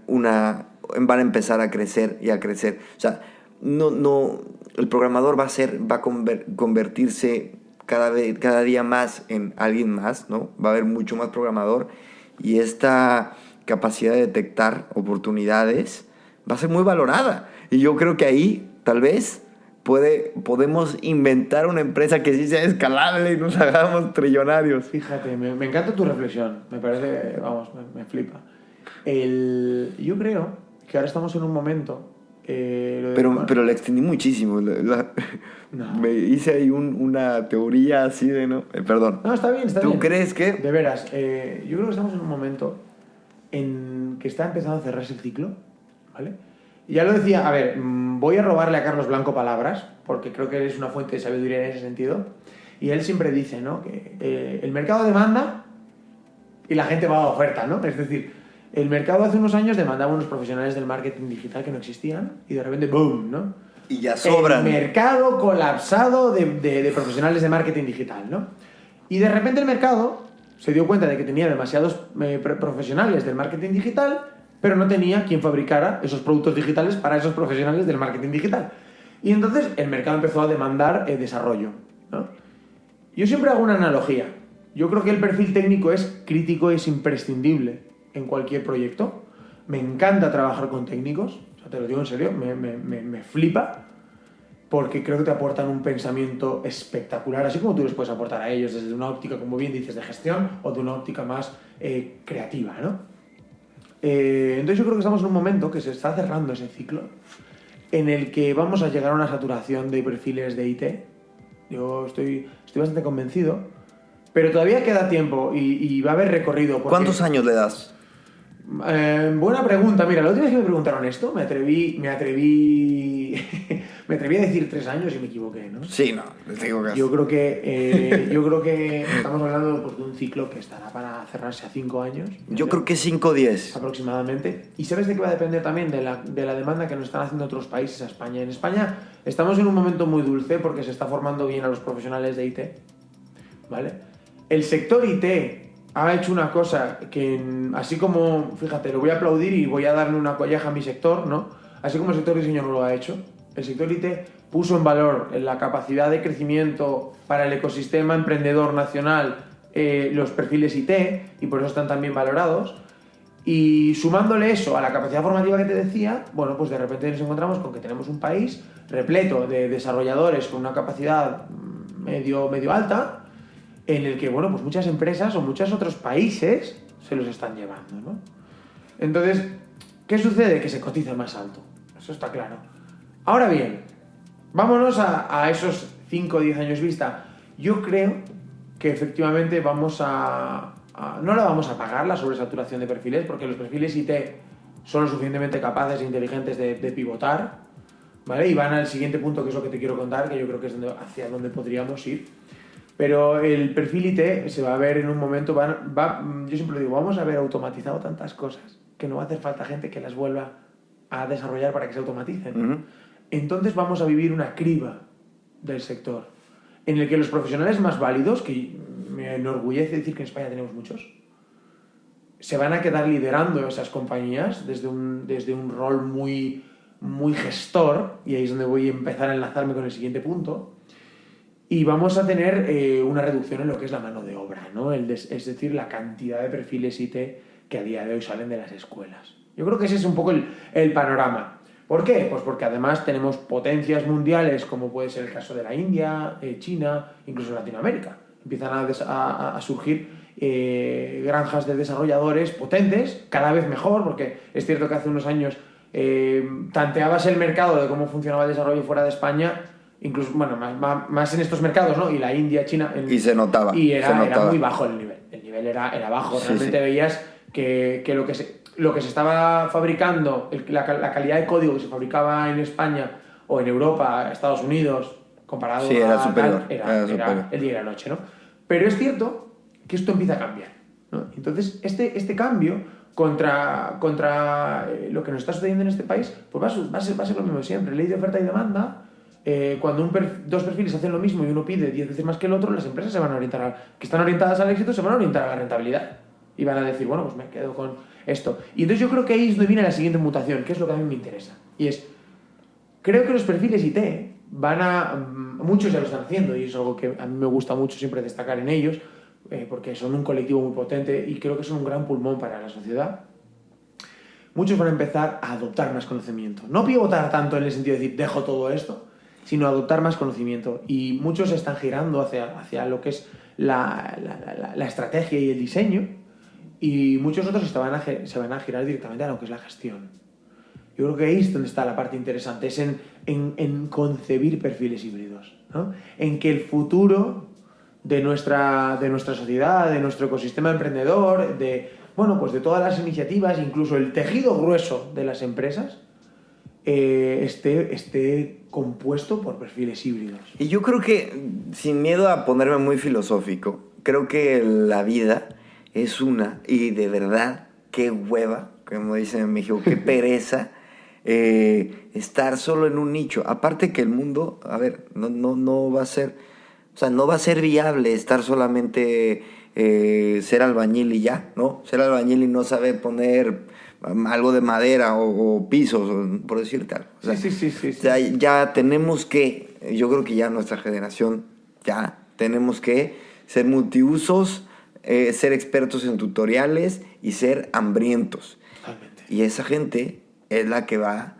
van a empezar a crecer y a crecer. O sea, no, el programador va a convertirse cada día más en alguien más, ¿no? Va a haber mucho más programador y esta capacidad de detectar oportunidades va a ser muy valorada. Y yo creo que ahí, tal vez, podemos inventar una empresa que sí sea escalable y nos hagamos trillonarios. Fíjate, me encanta tu reflexión. Me parece, vamos, me flipa. Yo creo que ahora estamos en un momento... Pero la extendí muchísimo. No. Me hice ahí una teoría así de... ¿no? Perdón. No, está bien. ¿Tú crees que...? De veras, yo creo que estamos en un momento en que está empezando a cerrarse el ciclo, ¿vale? Y ya lo decía, a ver, voy a robarle a Carlos Blanco palabras, porque creo que él es una fuente de sabiduría en ese sentido, y él siempre dice, ¿no?, que el mercado demanda y la gente va a oferta, ¿no? Es decir, el mercado hace unos años demandaba unos profesionales del marketing digital que no existían, y de repente, ¡boom!, ¿no? Y ya sobran. El mercado colapsado de profesionales de marketing digital, ¿no? Y de repente el mercado se dio cuenta de que tenía demasiados profesionales del marketing digital, pero no tenía quien fabricara esos productos digitales para esos profesionales del marketing digital. Y entonces el mercado empezó a demandar desarrollo, ¿no? Yo siempre hago una analogía. Yo creo que el perfil técnico es crítico, es imprescindible en cualquier proyecto. Me encanta trabajar con técnicos, o sea, te lo digo en serio, me flipa, porque creo que te aportan un pensamiento espectacular, así como tú les puedes aportar a ellos desde una óptica, como bien dices, de gestión o de una óptica más creativa, ¿no? Entonces yo creo que estamos en un momento que se está cerrando ese ciclo en el que vamos a llegar a una saturación de perfiles de IT. Yo estoy bastante convencido, pero todavía queda tiempo y va a haber recorrido. Porque... ¿Cuántos años le das? Buena pregunta. Mira, la última vez que me preguntaron esto, me atreví a decir 3 años y me equivoqué, ¿no? Sí, no, les digo que... Yo creo que estamos hablando pues, de un ciclo que estará para cerrarse a 5 años. Yo creo que 5 o 10. Aproximadamente. ¿Y sabes de qué va a depender también? De la demanda que nos están haciendo otros países a España. En España estamos en un momento muy dulce porque se está formando bien a los profesionales de IT, ¿vale? El sector IT ha hecho una cosa que, así como, fíjate, lo voy a aplaudir y voy a darle una colleja a mi sector, ¿no? Así como el sector diseño no lo ha hecho, el sector IT puso en valor la capacidad de crecimiento para el ecosistema emprendedor nacional, los perfiles IT, y por eso están tan bien valorados. Y sumándole eso a la capacidad formativa que te decía, bueno, pues de repente nos encontramos con que tenemos un país repleto de desarrolladores con una capacidad medio alta, en el que, bueno, pues muchas empresas o muchos otros países se los están llevando, ¿no? Entonces, ¿qué sucede? Que se cotiza más alto. Eso está claro. Ahora bien, vámonos a esos 5 o 10 años vista. Yo creo que efectivamente no la vamos a pagar, la sobresaturación de perfiles, porque los perfiles IT son lo suficientemente capaces e inteligentes de pivotar, ¿vale? Y van al siguiente punto, que es lo que te quiero contar, que yo creo que es hacia donde podríamos ir. Pero el perfil IT se va a ver en un momento, yo siempre lo digo, vamos a haber automatizado tantas cosas que no va a hacer falta gente que las vuelva a desarrollar para que se automaticen. Uh-huh. Entonces vamos a vivir una criba del sector en el que los profesionales más válidos, que me enorgullece decir que en España tenemos muchos, se van a quedar liderando esas compañías desde un rol muy, muy gestor, y ahí es donde voy a empezar a enlazarme con el siguiente punto. Y vamos a tener una reducción en lo que es la mano de obra, ¿no? Es decir, la cantidad de perfiles IT que a día de hoy salen de las escuelas. Yo creo que ese es un poco el panorama. ¿Por qué? Pues porque además tenemos potencias mundiales, como puede ser el caso de la India, China, incluso Latinoamérica. Empiezan a surgir granjas de desarrolladores potentes, cada vez mejor, porque es cierto que hace unos años tanteabas el mercado de cómo funcionaba el desarrollo fuera de España, incluso, bueno, más en estos mercados, ¿no? Y la India, China... y se notaba. Y era muy bajo el nivel. El nivel era bajo. Sí, realmente sí. Veías que lo que se estaba fabricando, la calidad de código que se fabricaba en España o en Europa, Estados Unidos, comparado era superior. Era el día y la noche, ¿no? Pero es cierto que esto empieza a cambiar, ¿no? Entonces, este cambio contra lo que nos está sucediendo en este país, pues va a ser lo mismo siempre. Ley de oferta y demanda. Cuando dos perfiles hacen lo mismo y uno pide 10 veces más que el otro, las empresas se van a orientar que están orientadas al éxito, se van a orientar a la rentabilidad y van a decir, bueno, pues me quedo con esto. Y entonces yo creo que ahí es donde viene la siguiente mutación, que es lo que a mí me interesa, y es, creo que los perfiles IT muchos ya lo están haciendo, y es algo que a mí me gusta mucho siempre destacar en ellos, porque son un colectivo muy potente y creo que son un gran pulmón para la sociedad. Muchos van a empezar a adoptar más conocimiento, no pivotar tanto en el sentido de decir, dejo todo esto, sino adoptar más conocimiento. Y muchos están girando hacia lo que es la estrategia y el diseño, y muchos otros se van a girar directamente a lo que es la gestión. Yo creo que ahí es donde está la parte interesante, es en concebir perfiles híbridos, ¿no? En que el futuro de nuestra sociedad, de nuestro ecosistema emprendedor, de todas las iniciativas, incluso el tejido grueso de las empresas, esté compuesto por perfiles híbridos. Y yo creo que, sin miedo a ponerme muy filosófico, creo que la vida es una, y de verdad, qué hueva, como dicen en México, qué pereza estar solo en un nicho. Aparte que el mundo, a ver, no va a ser, o sea, no va a ser viable estar solamente ser albañil y ya, ¿no? Ser albañil y no saber poner algo de madera o pisos, por decirte algo. O sea, sí. O sea, ya tenemos que, yo creo que ya nuestra generación, ya tenemos que ser multiusos, ser expertos en tutoriales y ser hambrientos. Totalmente. Y esa gente es la que va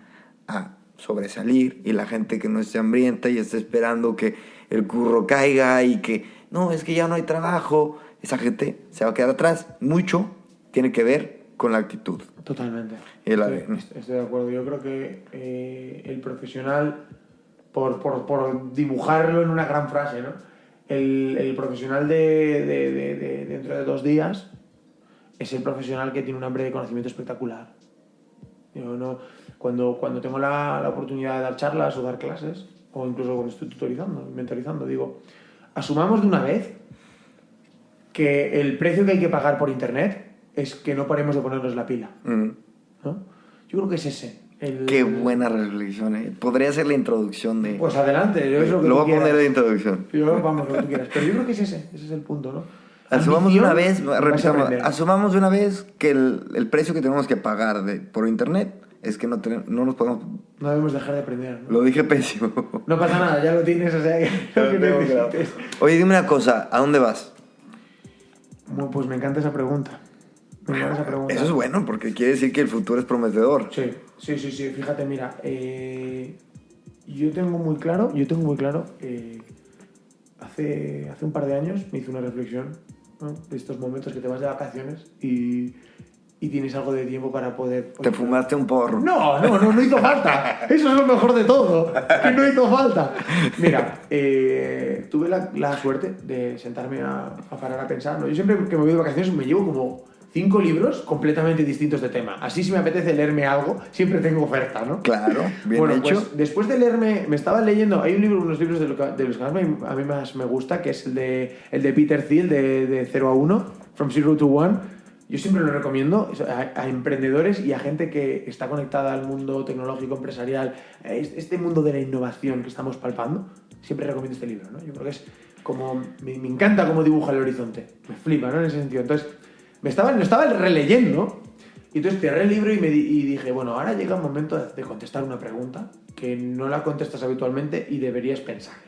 a sobresalir, y la gente que no esté hambrienta y esté esperando que el curro caiga y que, no, es que ya no hay trabajo, esa gente se va a quedar atrás. Mucho tiene que ver con la actitud. Totalmente. Estoy de acuerdo. Yo creo que el profesional, por dibujarlo en una gran frase, ¿no? El profesional de dentro de 2 días es el profesional que tiene un hambre de conocimiento espectacular. Yo no, cuando tengo la oportunidad de dar charlas o dar clases, o incluso cuando estoy tutorizando, mentorizando, digo, asumamos de una vez que el precio que hay que pagar por internet es que no paremos de ponernos la pila. ¿No? Yo creo que es ese. Qué buena reflexión, ¿eh? Podría ser la introducción de... Pues adelante, yo es lo que lo tú voy a quieras. poner de introducción. Vamos, lo que tú quieras. Pero yo creo que es ese es el punto, ¿no? Asumamos de una vez, repitamos, asumamos de una vez que el precio que tenemos que pagar por internet es que no nos podemos... No debemos dejar de aprender, ¿no? Lo dije pésimo. No pasa nada, ya lo tienes, o sea, que lo que necesites. Oye, dime una cosa, ¿a dónde vas? Bueno, pues me encanta esa pregunta. Eso es bueno, porque quiere decir que el futuro es prometedor. Sí. Fíjate, mira, yo tengo muy claro, hace un par de años me hice una reflexión, ¿no? De estos momentos que te vas de vacaciones y tienes algo de tiempo para poder... Te fumaste un porro. No hizo falta. Eso es lo mejor de todo, que no hizo falta. Mira, tuve la suerte de sentarme a parar a pensar, ¿no? Yo siempre que me voy de vacaciones me llevo como 5 libros completamente distintos de tema. Así si me apetece leerme algo, siempre tengo oferta, ¿no? Claro, bien hecho. Pues, después de leerme, me estaba leyendo, hay unos libros de los que a mí más me gusta, que es el de Peter Thiel, de 0 a 1, From Zero to One. Yo siempre lo recomiendo a emprendedores y a gente que está conectada al mundo tecnológico, empresarial, este mundo de la innovación que estamos palpando. Siempre recomiendo este libro, ¿no? Yo creo que es como... Me encanta cómo dibuja el horizonte. Me flipa, ¿no? En ese sentido. Entonces, lo estaba releyendo y entonces cerré el libro y dije, bueno, ahora llega el momento de contestar una pregunta que no la contestas habitualmente y deberías pensarla.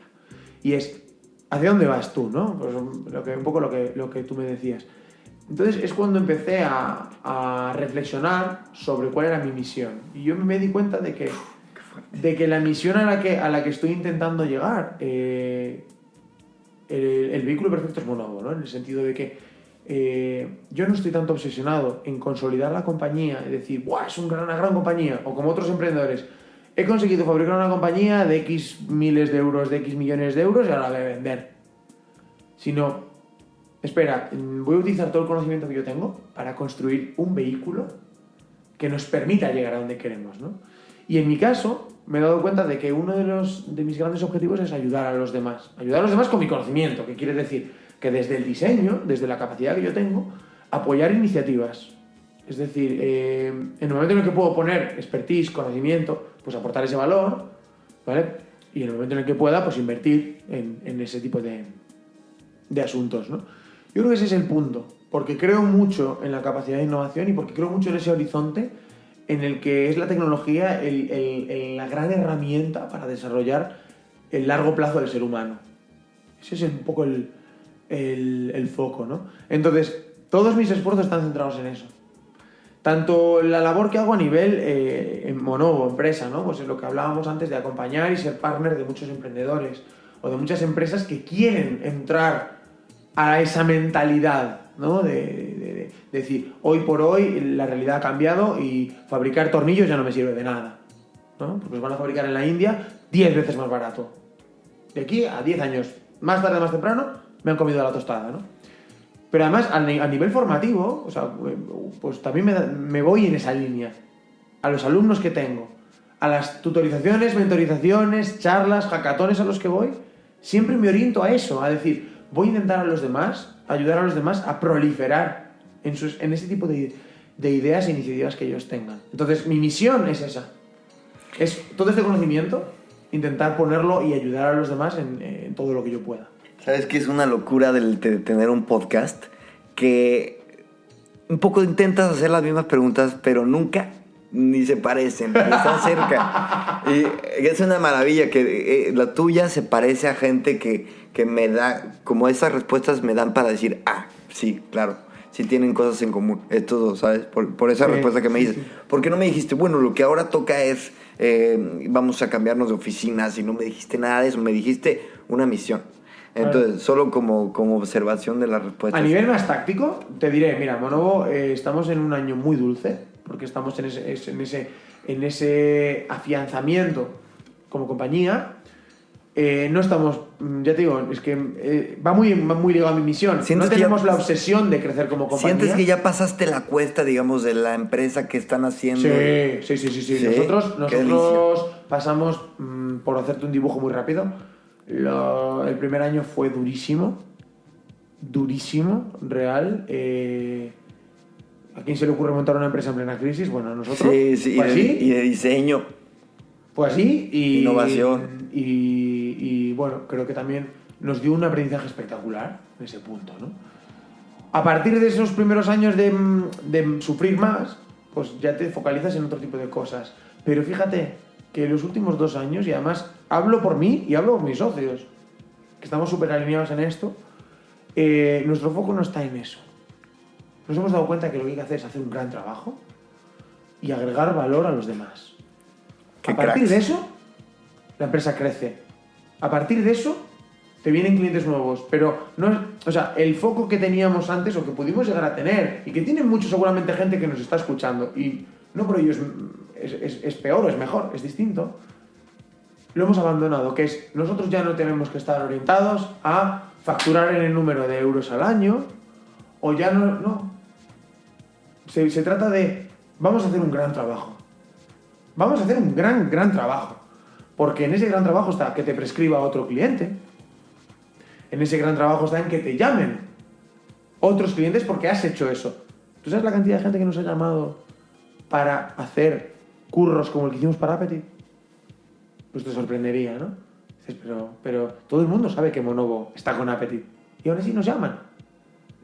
Y es, ¿hacia dónde vas tú, no? Pues un poco lo que tú me decías. Entonces es cuando empecé a reflexionar sobre cuál era mi misión. Y yo me di cuenta de que la misión a la que estoy intentando llegar, el vehículo perfecto es Monovo, ¿no? En el sentido de que yo no estoy tanto obsesionado en consolidar la compañía, es decir, ¡buah! Es una gran compañía, o como otros emprendedores, he conseguido fabricar una compañía de X miles de euros, de X millones de euros y ahora la voy a vender. Sino... Espera, voy a utilizar todo el conocimiento que yo tengo para construir un vehículo que nos permita llegar a donde queremos, ¿no? Y en mi caso, me he dado cuenta de que uno de mis grandes objetivos es ayudar a los demás. Ayudar a los demás con mi conocimiento, que quiere decir que desde el diseño, desde la capacidad que yo tengo, apoyar iniciativas. Es decir, en el momento en el que puedo poner expertise, conocimiento, pues aportar ese valor, ¿vale? Y en el momento en el que pueda, pues invertir en ese tipo de asuntos, ¿no? Yo creo que ese es el punto, porque creo mucho en la capacidad de innovación y porque creo mucho en ese horizonte en el que es la tecnología la gran herramienta para desarrollar el largo plazo del ser humano. Ese es un poco el foco, ¿no? Entonces, todos mis esfuerzos están centrados en eso. Tanto la labor que hago a nivel en Monovo, empresa, ¿no? Pues en lo que hablábamos antes de acompañar y ser partner de muchos emprendedores o de muchas empresas que quieren entrar a esa mentalidad, ¿no? De decir, hoy por hoy la realidad ha cambiado y fabricar tornillos ya no me sirve de nada, ¿no? Porque los van a fabricar en la India 10 veces más barato. De aquí a 10 años, más tarde, más temprano, me han comido la tostada, ¿no? Pero además, a nivel formativo, o sea, pues también me voy en esa línea. A los alumnos que tengo, a las tutorizaciones, mentorizaciones, charlas, hackatones a los que voy, siempre me oriento a eso, a decir... Voy a intentar ayudar a los demás a proliferar en ese tipo de ideas e iniciativas que ellos tengan. Entonces, mi misión es esa. Es todo este conocimiento, intentar ponerlo y ayudar a los demás en todo lo que yo pueda. ¿Sabes qué es una locura de tener un podcast? Que un poco intentas hacer las mismas preguntas, pero nunca ni se parecen, ni están cerca. Y es una maravilla que la tuya se parece a gente que me da, como esas respuestas me dan para decir, sí, claro, sí tienen cosas en común. Esto, ¿sabes? Por esa respuesta que me dices. Sí. ¿Por qué no me dijiste, bueno, lo que ahora toca es, vamos a cambiarnos de oficinas? Y no me dijiste nada de eso, me dijiste una misión. Entonces, solo como observación de la respuesta. A nivel más táctico, te diré, mira, Monovo, estamos en un año muy dulce, porque estamos en ese afianzamiento como compañía. No estamos, ya te digo, es que va muy ligado a mi misión. No tenemos la obsesión de crecer como compañía. ¿Sientes que ya pasaste la cuesta, digamos, de la empresa que están haciendo? Sí. Nosotros pasamos, por hacerte un dibujo muy rápido, el primer año fue durísimo, real. ¿A quién se le ocurre montar una empresa en plena crisis? Bueno, a nosotros. Sí, ¿Fue así? Y de diseño. Fue así y... Innovación. Y bueno, creo que también nos dio un aprendizaje espectacular en ese punto, ¿no? A partir de esos primeros años de sufrir más, pues ya te focalizas en otro tipo de cosas. Pero fíjate que los últimos 2 años, y además hablo por mí y hablo por mis socios, que estamos súper alineados en esto, nuestro foco no está en eso. Nos hemos dado cuenta que lo que hay que hacer es hacer un gran trabajo y agregar valor a los demás. A partir de eso, la empresa crece. A partir de eso, te vienen clientes nuevos. Pero no es, o sea, el foco que teníamos antes o que pudimos llegar a tener y que tiene mucho seguramente gente que nos está escuchando y no por ello es peor o es mejor, es distinto, lo hemos abandonado, que es nosotros ya no tenemos que estar orientados a facturar en el número de euros al año o ya no. Se trata de vamos a hacer un gran trabajo. Vamos a hacer un gran trabajo. Porque en ese gran trabajo está que te prescriba otro cliente. En ese gran trabajo está en que te llamen otros clientes porque has hecho eso. ¿Tú sabes la cantidad de gente que nos ha llamado para hacer curros como el que hicimos para Appetit? Pues te sorprendería, ¿no? Dices, pero todo el mundo sabe que Monovo está con Appetit. Y aún así nos llaman.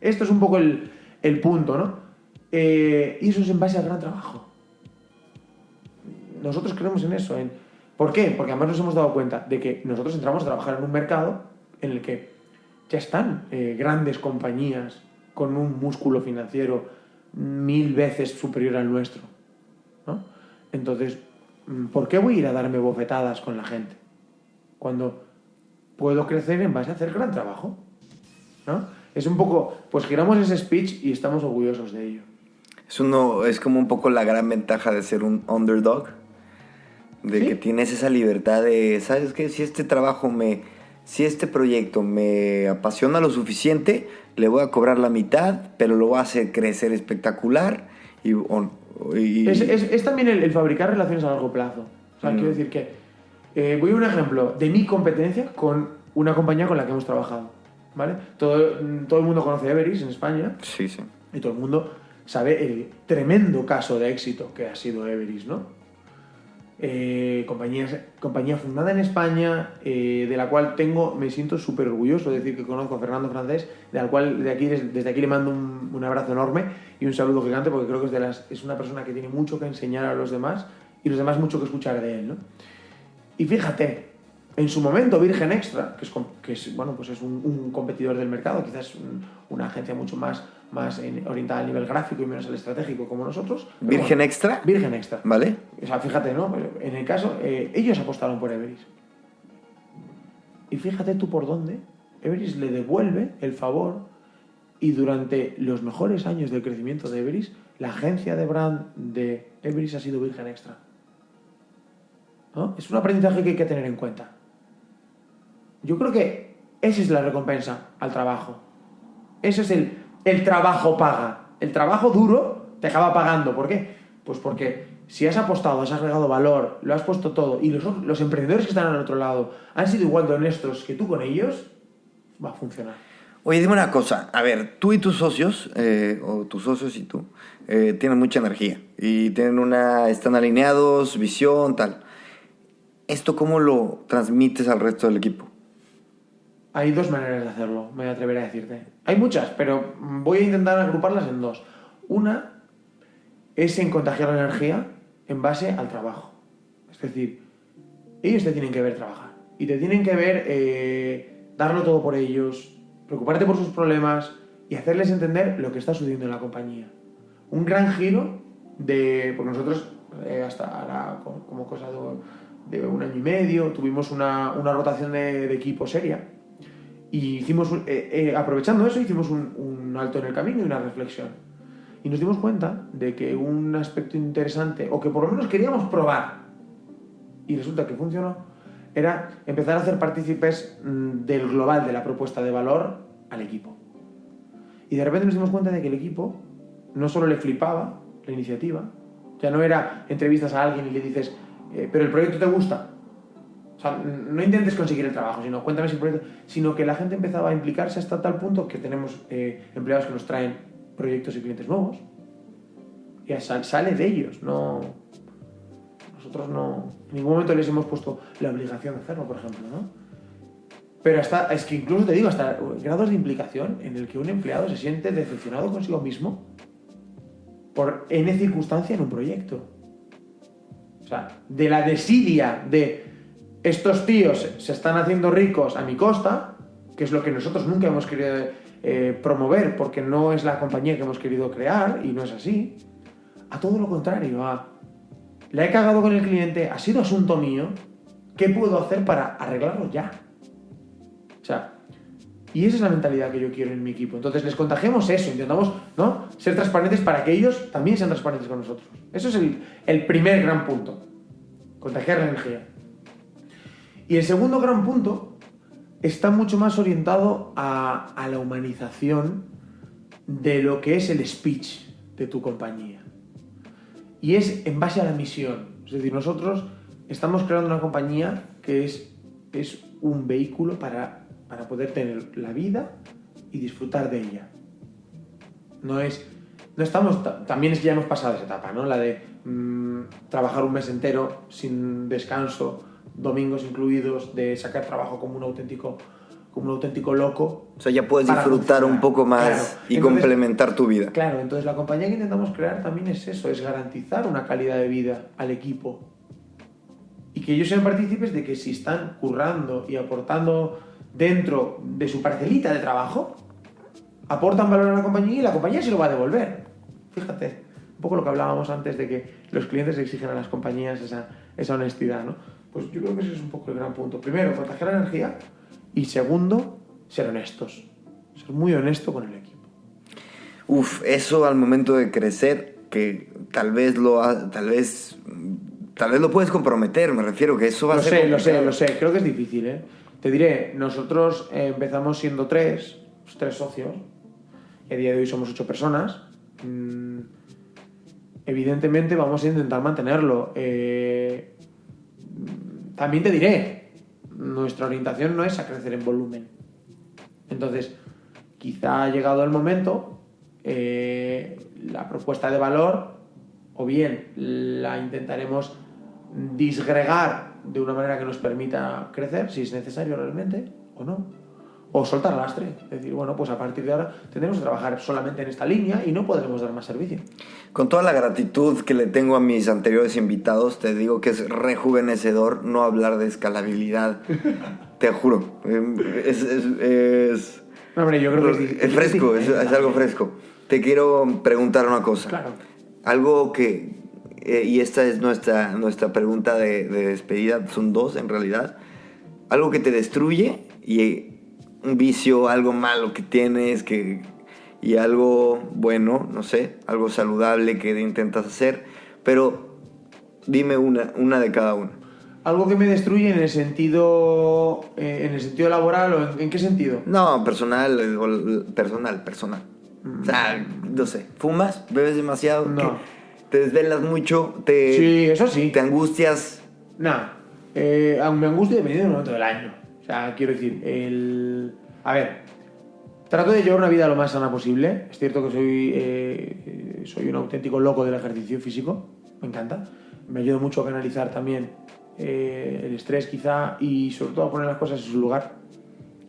Esto es un poco el punto, ¿no? Y eso es en base al gran trabajo. Nosotros creemos en eso. ¿Por qué? Porque además nos hemos dado cuenta de que nosotros entramos a trabajar en un mercado en el que ya están grandes compañías con un músculo financiero 1000 veces superior al nuestro, ¿no? Entonces, ¿por qué voy a ir a darme bofetadas con la gente? Cuando puedo crecer en base a hacer gran trabajo, ¿no? Es un poco, pues giramos ese speech y estamos orgullosos de ello. Es como un poco la gran ventaja de ser un underdog. De que tienes esa libertad de, ¿sabes qué? Si este proyecto me apasiona lo suficiente, le voy a cobrar la mitad, pero lo voy a hacer crecer espectacular. Es también el fabricar relaciones a largo plazo. O sea, quiero decir que voy a un ejemplo de mi competencia con una compañía con la que hemos trabajado, ¿vale? Todo el mundo conoce Everis en España. Sí. Y todo el mundo sabe el tremendo caso de éxito que ha sido Everis, ¿no? Compañía fundada en España, de la cual me siento súper orgulloso de decir que conozco a Fernando Francés, del cual desde aquí le mando un abrazo enorme y un saludo gigante, porque creo que es una persona que tiene mucho que enseñar a los demás y los demás mucho que escuchar de él, ¿no? Y fíjate, en su momento Virgen Extra, que es un competidor del mercado, quizás una agencia mucho más orientada al nivel gráfico y menos al estratégico como nosotros. ¿Virgen Extra? Virgen Extra. ¿Vale? O sea, fíjate, ¿no? En el caso, ellos apostaron por Everis. Y fíjate tú por dónde Everis le devuelve el favor y durante los mejores años del crecimiento de Everis, la agencia de brand de Everis ha sido Virgen Extra, ¿no? Es un aprendizaje que hay que tener en cuenta. Yo creo que esa es la recompensa al trabajo. Eso es el trabajo paga. El trabajo duro te acaba pagando. ¿Por qué? Pues porque si has apostado, has agregado valor, lo has puesto todo y los emprendedores que están al otro lado han sido igual de honestos que tú con ellos, va a funcionar. Oye, dime una cosa. A ver, tú y tus socios, o tus socios y tú, tienen mucha energía y están alineados, visión, tal. ¿Esto cómo lo transmites al resto del equipo? Hay 2 maneras de hacerlo, me atreveré a decirte. Hay muchas, pero voy a intentar agruparlas en 2. Una es en contagiar la energía en base al trabajo. Es decir, ellos te tienen que ver trabajar y te tienen que ver darlo todo por ellos, preocuparte por sus problemas y hacerles entender lo que está sucediendo en la compañía. Un gran giro porque nosotros hasta ahora, como cosa de 1 año y medio, tuvimos una rotación de equipo seria. Y hicimos, aprovechando eso, hicimos un alto en el camino y una reflexión. Y nos dimos cuenta de que un aspecto interesante, o que por lo menos queríamos probar, y resulta que funcionó, era empezar a hacer partícipes del global de la propuesta de valor al equipo. Y de repente nos dimos cuenta de que el equipo no solo le flipaba la iniciativa, ya no era entrevistas a alguien y le dices, pero el proyecto te gusta. O sea, no intentes conseguir el trabajo, sino cuéntame si el proyecto... Sino que la gente empezaba a implicarse hasta tal punto que tenemos empleados que nos traen proyectos y clientes nuevos. Y sale de ellos, no... Nosotros no... En ningún momento les hemos puesto la obligación de hacerlo, por ejemplo, ¿no? Pero hasta... Es que incluso te digo, hasta grados de implicación en el que un empleado se siente decepcionado consigo mismo por N circunstancia en un proyecto. O sea, de la desidia de estos tíos se están haciendo ricos a mi costa, que es lo que nosotros nunca hemos querido promover, porque no es la compañía que hemos querido crear, y no es así, a todo lo contrario, la he cagado con el cliente, ha sido asunto mío, ¿qué puedo hacer para arreglarlo ya? O sea, y esa es la mentalidad que yo quiero en mi equipo. Entonces les contagiamos eso, intentamos, ¿no?, ser transparentes para que ellos también sean transparentes con nosotros. Eso es el primer gran punto, contagiar la energía. Y el segundo gran punto está mucho más orientado a la humanización de lo que es el speech de tu compañía. Y es en base a la misión. Es decir, nosotros estamos creando una compañía que es un vehículo para poder tener la vida y disfrutar de ella. No estamos... También es que ya hemos pasado esa etapa, ¿no? La de trabajar un mes entero sin descanso, domingos incluidos, de sacar trabajo como un auténtico loco. O sea, ya puedes disfrutar un poco más, claro, y entonces, complementar tu vida. Claro, entonces la compañía que intentamos crear también es eso, es garantizar una calidad de vida al equipo. Y que ellos sean partícipes de que si están currando y aportando dentro de su parcelita de trabajo, aportan valor a la compañía y la compañía se lo va a devolver. Fíjate, un poco lo que hablábamos antes de que los clientes exigen a las compañías esa honestidad, ¿no? Pues yo creo que ese es un poco el gran punto. Primero, contagiar la energía, y segundo, ser honestos. Ser muy honesto con el equipo. Eso al momento de crecer, que tal vez lo puedes comprometer, me refiero, que eso va a ser complicado. Lo sé. Creo que es difícil, ¿eh? Te diré, nosotros empezamos siendo tres socios, y a día de hoy somos 8 personas. Evidentemente vamos a intentar mantenerlo. También te diré, nuestra orientación no es a crecer en volumen. Entonces, quizá ha llegado el momento, la propuesta de valor, o bien la intentaremos disgregar de una manera que nos permita crecer, si es necesario realmente, o no. O soltar lastre, es decir, bueno, pues a partir de ahora tendremos que trabajar solamente en esta línea y no podremos dar más servicio. Con toda la gratitud que le tengo a mis anteriores invitados, te digo que es rejuvenecedor no hablar de escalabilidad. Te juro. No, hombre, yo creo que es fresco, es algo fresco. Te quiero preguntar una cosa. Claro. Algo que, y esta es nuestra pregunta de despedida, son 2 en realidad. Algo que te destruye y un vicio, algo malo que tienes, y algo bueno, no sé, algo saludable que intentas hacer, pero dime una de cada uno. ¿Algo que me destruye en el sentido laboral o en qué sentido? No, personal. O sea, no sé, ¿fumas? ¿Bebes demasiado? No. ¿Te desvelas mucho? Sí, eso sí. ¿Te angustias? No, me angustia dependiendo del momento del año. O sea, quiero decir, a ver, trato de llevar una vida lo más sana posible. Es cierto que soy un auténtico loco del ejercicio físico, me encanta. Me ayuda mucho a canalizar también el estrés quizá, y sobre todo a poner las cosas en su lugar.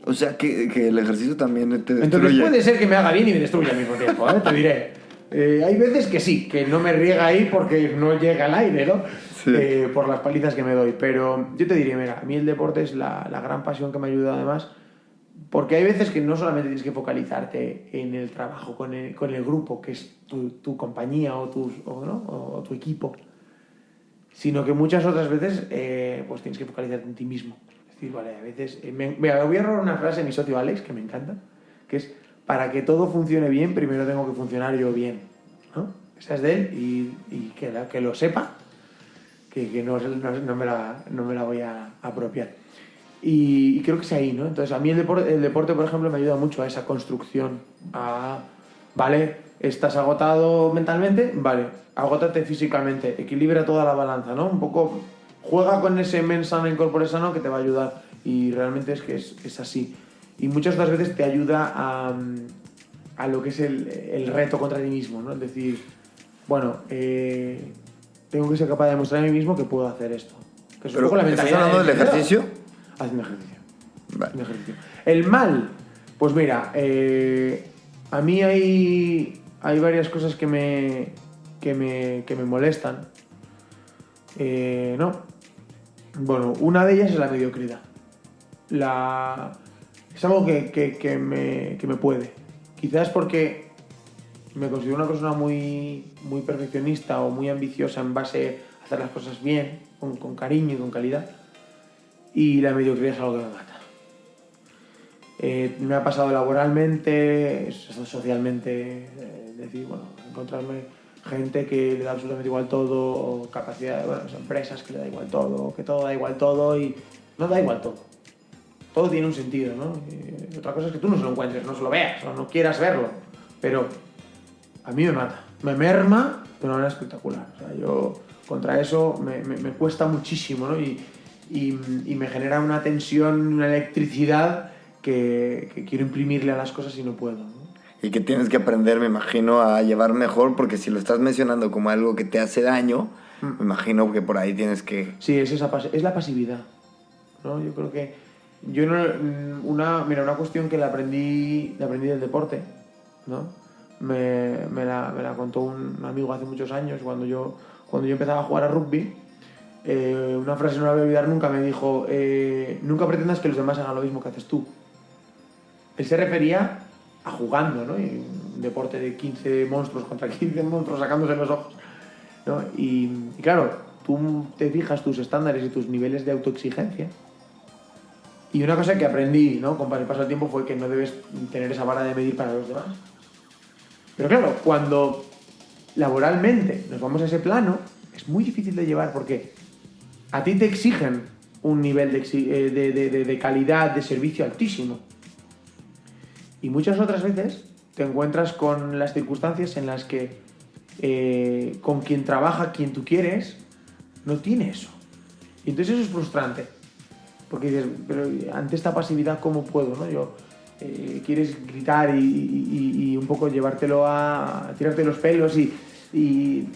O sea, que el ejercicio también te destruye. Entonces puede ser que me haga bien y me destruya al mismo tiempo, te diré. Hay veces que sí, que no me riega ahí porque no llega al aire, ¿no? Sí. Por las palizas que me doy. Pero yo te diría, mira, a mí el deporte es la gran pasión que me ayuda además, porque hay veces que no solamente tienes que focalizarte en el trabajo con el grupo, que es tu compañía o tu equipo, sino que muchas otras veces pues tienes que focalizarte en ti mismo. Es decir, vale, a veces... voy a robar una frase de mi socio Alex, que me encanta, que es: para que todo funcione bien, primero tengo que funcionar yo bien, ¿no? Esa es de él y que lo sepa, que no me la voy a apropiar. Y creo que es ahí, ¿no? Entonces, a mí el deporte, por ejemplo, me ayuda mucho a esa construcción. Vale, estás agotado mentalmente, vale, agótate físicamente, equilibra toda la balanza, ¿no? Un poco juega con ese mens sana in corpore sano que te va a ayudar. Y realmente es que es así. Y muchas otras veces te ayuda a lo que es el reto contra ti mismo, ¿no? Es decir, bueno, tengo que ser capaz de demostrar a mí mismo que puedo hacer esto. Que es un poco la mentalidad. ¿Estás hablando del ejercicio? Haciendo ejercicio. Vale. Haciendo ejercicio. El mal, pues mira, a mí hay varias cosas que me molestan. ¿No? Bueno, una de ellas es la mediocridad. Es algo que me puede. Quizás porque me considero una persona muy, muy perfeccionista o muy ambiciosa en base a hacer las cosas bien, con cariño y con calidad. Y la mediocridad es algo que me mata. Me ha pasado laboralmente, socialmente, decir, bueno, encontrarme gente que le da absolutamente igual todo, o capacidad, bueno, empresas que le da igual todo, que todo da igual todo y no da igual todo. Todo tiene un sentido, ¿no? Y otra cosa es que tú no se lo encuentres, no se lo veas, o no quieras verlo, pero a mí me mata, me merma de una manera espectacular. O sea, yo contra eso me cuesta muchísimo, ¿no? Y me genera una tensión, una electricidad que quiero imprimirle a las cosas y no puedo, ¿no? Y que tienes que aprender, me imagino, a llevar mejor, porque si lo estás mencionando como algo que te hace daño, me imagino que por ahí tienes que... Sí, es la pasividad, ¿no? Yo creo que una cuestión que la aprendí del deporte, ¿no? Me la contó un amigo hace muchos años cuando yo empezaba a jugar a rugby. Una frase no la voy a olvidar nunca, me dijo, nunca pretendas que los demás hagan lo mismo que haces tú. Él se refería a jugando, ¿no? Y un deporte de 15 monstruos contra 15 monstruos sacándose los ojos, ¿no? Y claro, tú te fijas tus estándares y tus niveles de autoexigencia. Y una cosa que aprendí, ¿no? Con el paso del tiempo fue que no debes tener esa vara de medir para los demás. Pero claro, cuando laboralmente nos vamos a ese plano, es muy difícil de llevar porque a ti te exigen un nivel de calidad, de servicio altísimo. Y muchas otras veces te encuentras con las circunstancias en las que con quien trabaja, quien tú quieres, no tiene eso. Y entonces eso es frustrante. Porque dices, pero ante esta pasividad, ¿cómo puedo, no? Quieres gritar y un poco llevártelo a tirarte los pelos y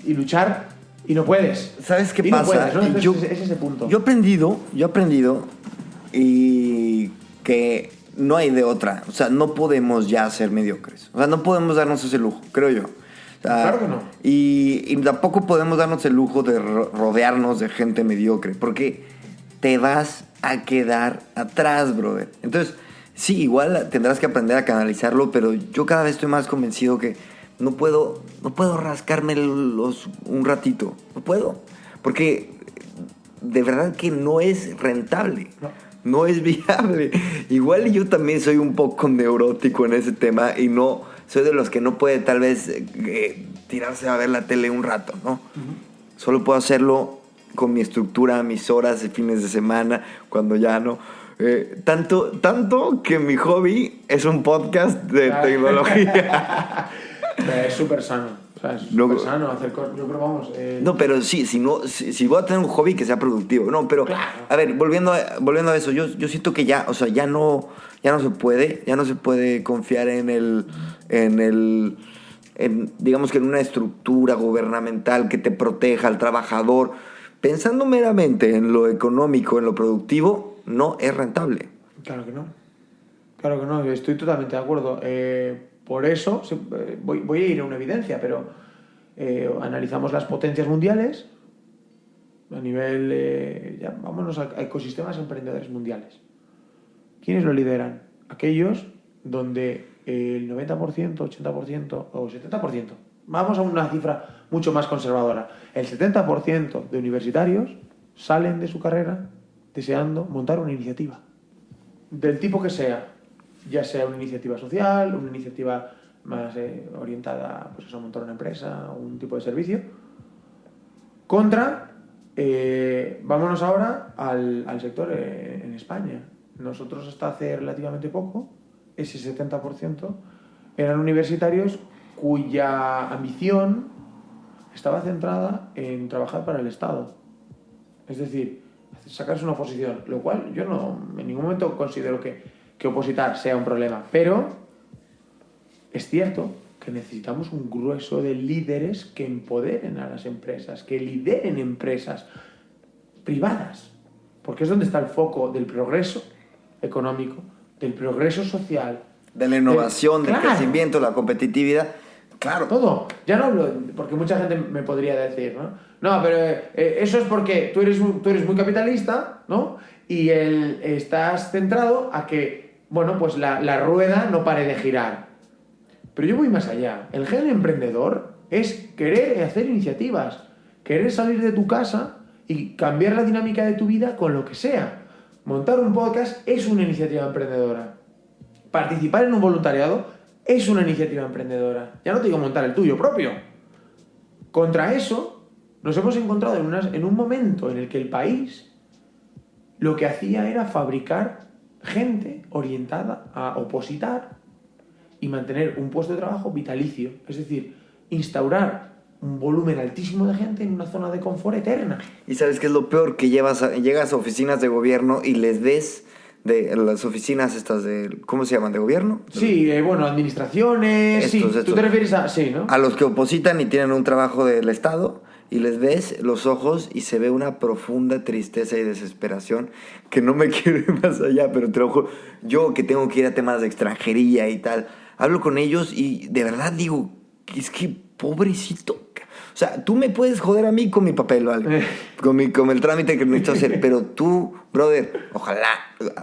luchar y no puedes. ¿Sabes qué y pasa? No puedes, ¿no? Es ese punto. Yo he aprendido y que no hay de otra. O sea, no podemos ya ser mediocres. O sea, no podemos darnos ese lujo, creo yo. O sea, claro que no. Y tampoco podemos darnos el lujo de rodearnos de gente mediocre, porque te vas a quedar atrás, brother. Entonces, sí, igual tendrás que aprender a canalizarlo, pero yo cada vez estoy más convencido que no puedo rascarme un ratito. No puedo. Porque de verdad que no es rentable. No es viable. Igual yo también soy un poco neurótico en ese tema y no soy de los que no puede tal vez tirarse a ver la tele un rato, ¿no? Uh-huh. Solo puedo hacerlo con mi estructura, mis horas de fines de semana, cuando ya no. Tanto que mi hobby es un podcast de tecnología. Es súper sano. O sea, es súper sano hacer cosas. Yo creo, vamos. No, pero sí, si voy a tener un hobby que sea productivo. No, pero, claro. A ver, volviendo a eso, yo siento que ya, o sea, ya no se puede confiar en digamos que en una estructura gubernamental que te proteja al trabajador. Pensando meramente en lo económico, en lo productivo, no es rentable. Claro que no. Claro que no, estoy totalmente de acuerdo. Por eso voy a ir a una evidencia, pero analizamos las potencias mundiales a nivel, vámonos a ecosistemas emprendedores mundiales. ¿Quiénes lo lideran? Aquellos donde el 90%, 80% o 70%, vamos a una cifra mucho más conservadora, el 70% de universitarios salen de su carrera deseando montar una iniciativa, del tipo que sea, ya sea una iniciativa social, una iniciativa más orientada pues, a montar una empresa, un tipo de servicio. Contra, vámonos ahora al sector en España. Nosotros hasta hace relativamente poco, ese 70% eran universitarios cuya ambición estaba centrada en trabajar para el Estado. Es decir, sacarse una oposición, lo cual yo no en ningún momento considero que opositar sea un problema, pero es cierto que necesitamos un grueso de líderes que empoderen a las empresas, que lideren empresas privadas, porque es donde está el foco del progreso económico, del progreso social, de la innovación, del claro, crecimiento, la competitividad. Claro. Todo. Ya no hablo, porque mucha gente me podría decir, ¿no? No, pero eso es porque tú eres muy capitalista, ¿no? Y estás centrado a que, bueno, pues la rueda no pare de girar. Pero yo voy más allá. El gen emprendedor es querer hacer iniciativas, querer salir de tu casa y cambiar la dinámica de tu vida con lo que sea. Montar un podcast es una iniciativa emprendedora. Participar en un voluntariado es una iniciativa emprendedora. Ya no te digo montar el tuyo propio. Contra eso, nos hemos encontrado en un momento en el que el país lo que hacía era fabricar gente orientada a opositar y mantener un puesto de trabajo vitalicio. Es decir, instaurar un volumen altísimo de gente en una zona de confort eterna. Y ¿sabes qué es lo peor? Que llegas a oficinas de gobierno y les ves de las oficinas estas de... ¿Cómo se llaman? ¿De gobierno? Sí, bueno, administraciones... Estos. Tú te refieres a... Sí, ¿no? A los que opositan y tienen un trabajo del Estado y les ves los ojos y se ve una profunda tristeza y desesperación que no me quiero ir más allá, pero te lo juro, yo que tengo que ir a temas de extranjería y tal, hablo con ellos y de verdad digo, es que pobrecito. O sea, tú me puedes joder a mí con mi papel, ¿vale? Con el trámite que necesito hacer, pero tú, brother, ojalá,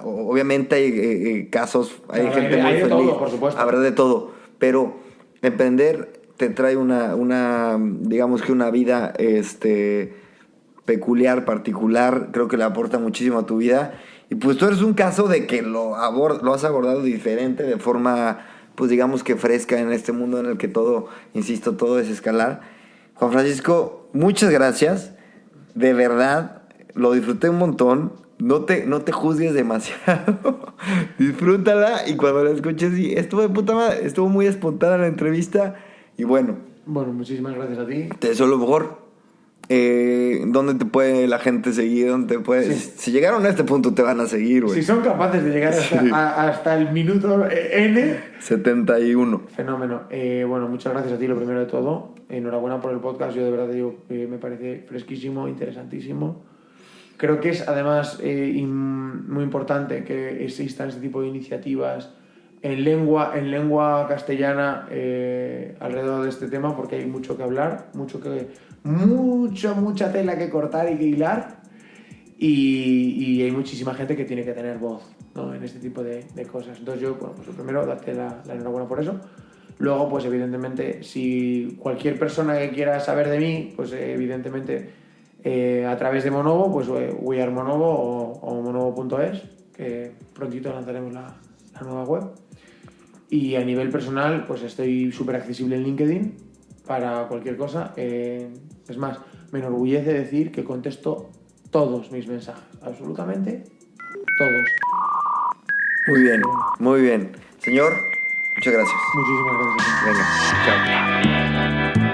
obviamente hay casos, hay claro, gente muy hay de feliz, todo, por supuesto. habrá de todo, pero emprender te trae una digamos que una vida peculiar, particular, creo que le aporta muchísimo a tu vida, y pues tú eres un caso de que lo has abordado diferente, de forma, pues digamos que fresca en este mundo en el que todo, insisto, todo es escalar. Juan Francisco, muchas gracias. De verdad, lo disfruté un montón. No te juzgues demasiado. Disfrútala y cuando la escuches, sí, estuvo de puta madre. Estuvo muy espontánea la entrevista. Y bueno. Bueno, muchísimas gracias a ti. Te deseo lo mejor. ¿Dónde te puede la gente seguir? ¿Dónde te puedes? Sí. Si llegaron a este punto, te van a seguir, güey. Si son capaces de llegar hasta el minuto N. 71. Fenómeno. Bueno, muchas gracias a ti, lo primero de todo. Enhorabuena por el podcast. Yo de verdad digo que me parece fresquísimo, interesantísimo. Creo que es además muy importante que existan este tipo de iniciativas en lengua castellana alrededor de este tema, porque hay mucho que hablar, mucha tela que cortar y que hilar, y hay muchísima gente que tiene que tener voz, ¿no? En este tipo de cosas. Entonces yo, bueno, pues primero darte la enhorabuena por eso. Luego, pues evidentemente, si cualquier persona que quiera saber de mí, pues evidentemente a través de Monovo, pues We Are Monovo o monovo.es, que prontito lanzaremos la nueva web. Y a nivel personal, pues estoy súper accesible en LinkedIn para cualquier cosa. Es más, me enorgullece decir que contesto todos mis mensajes, absolutamente todos. Muy bien, muy bien. Señor, muchas gracias. Muchísimas gracias. Venga, chao.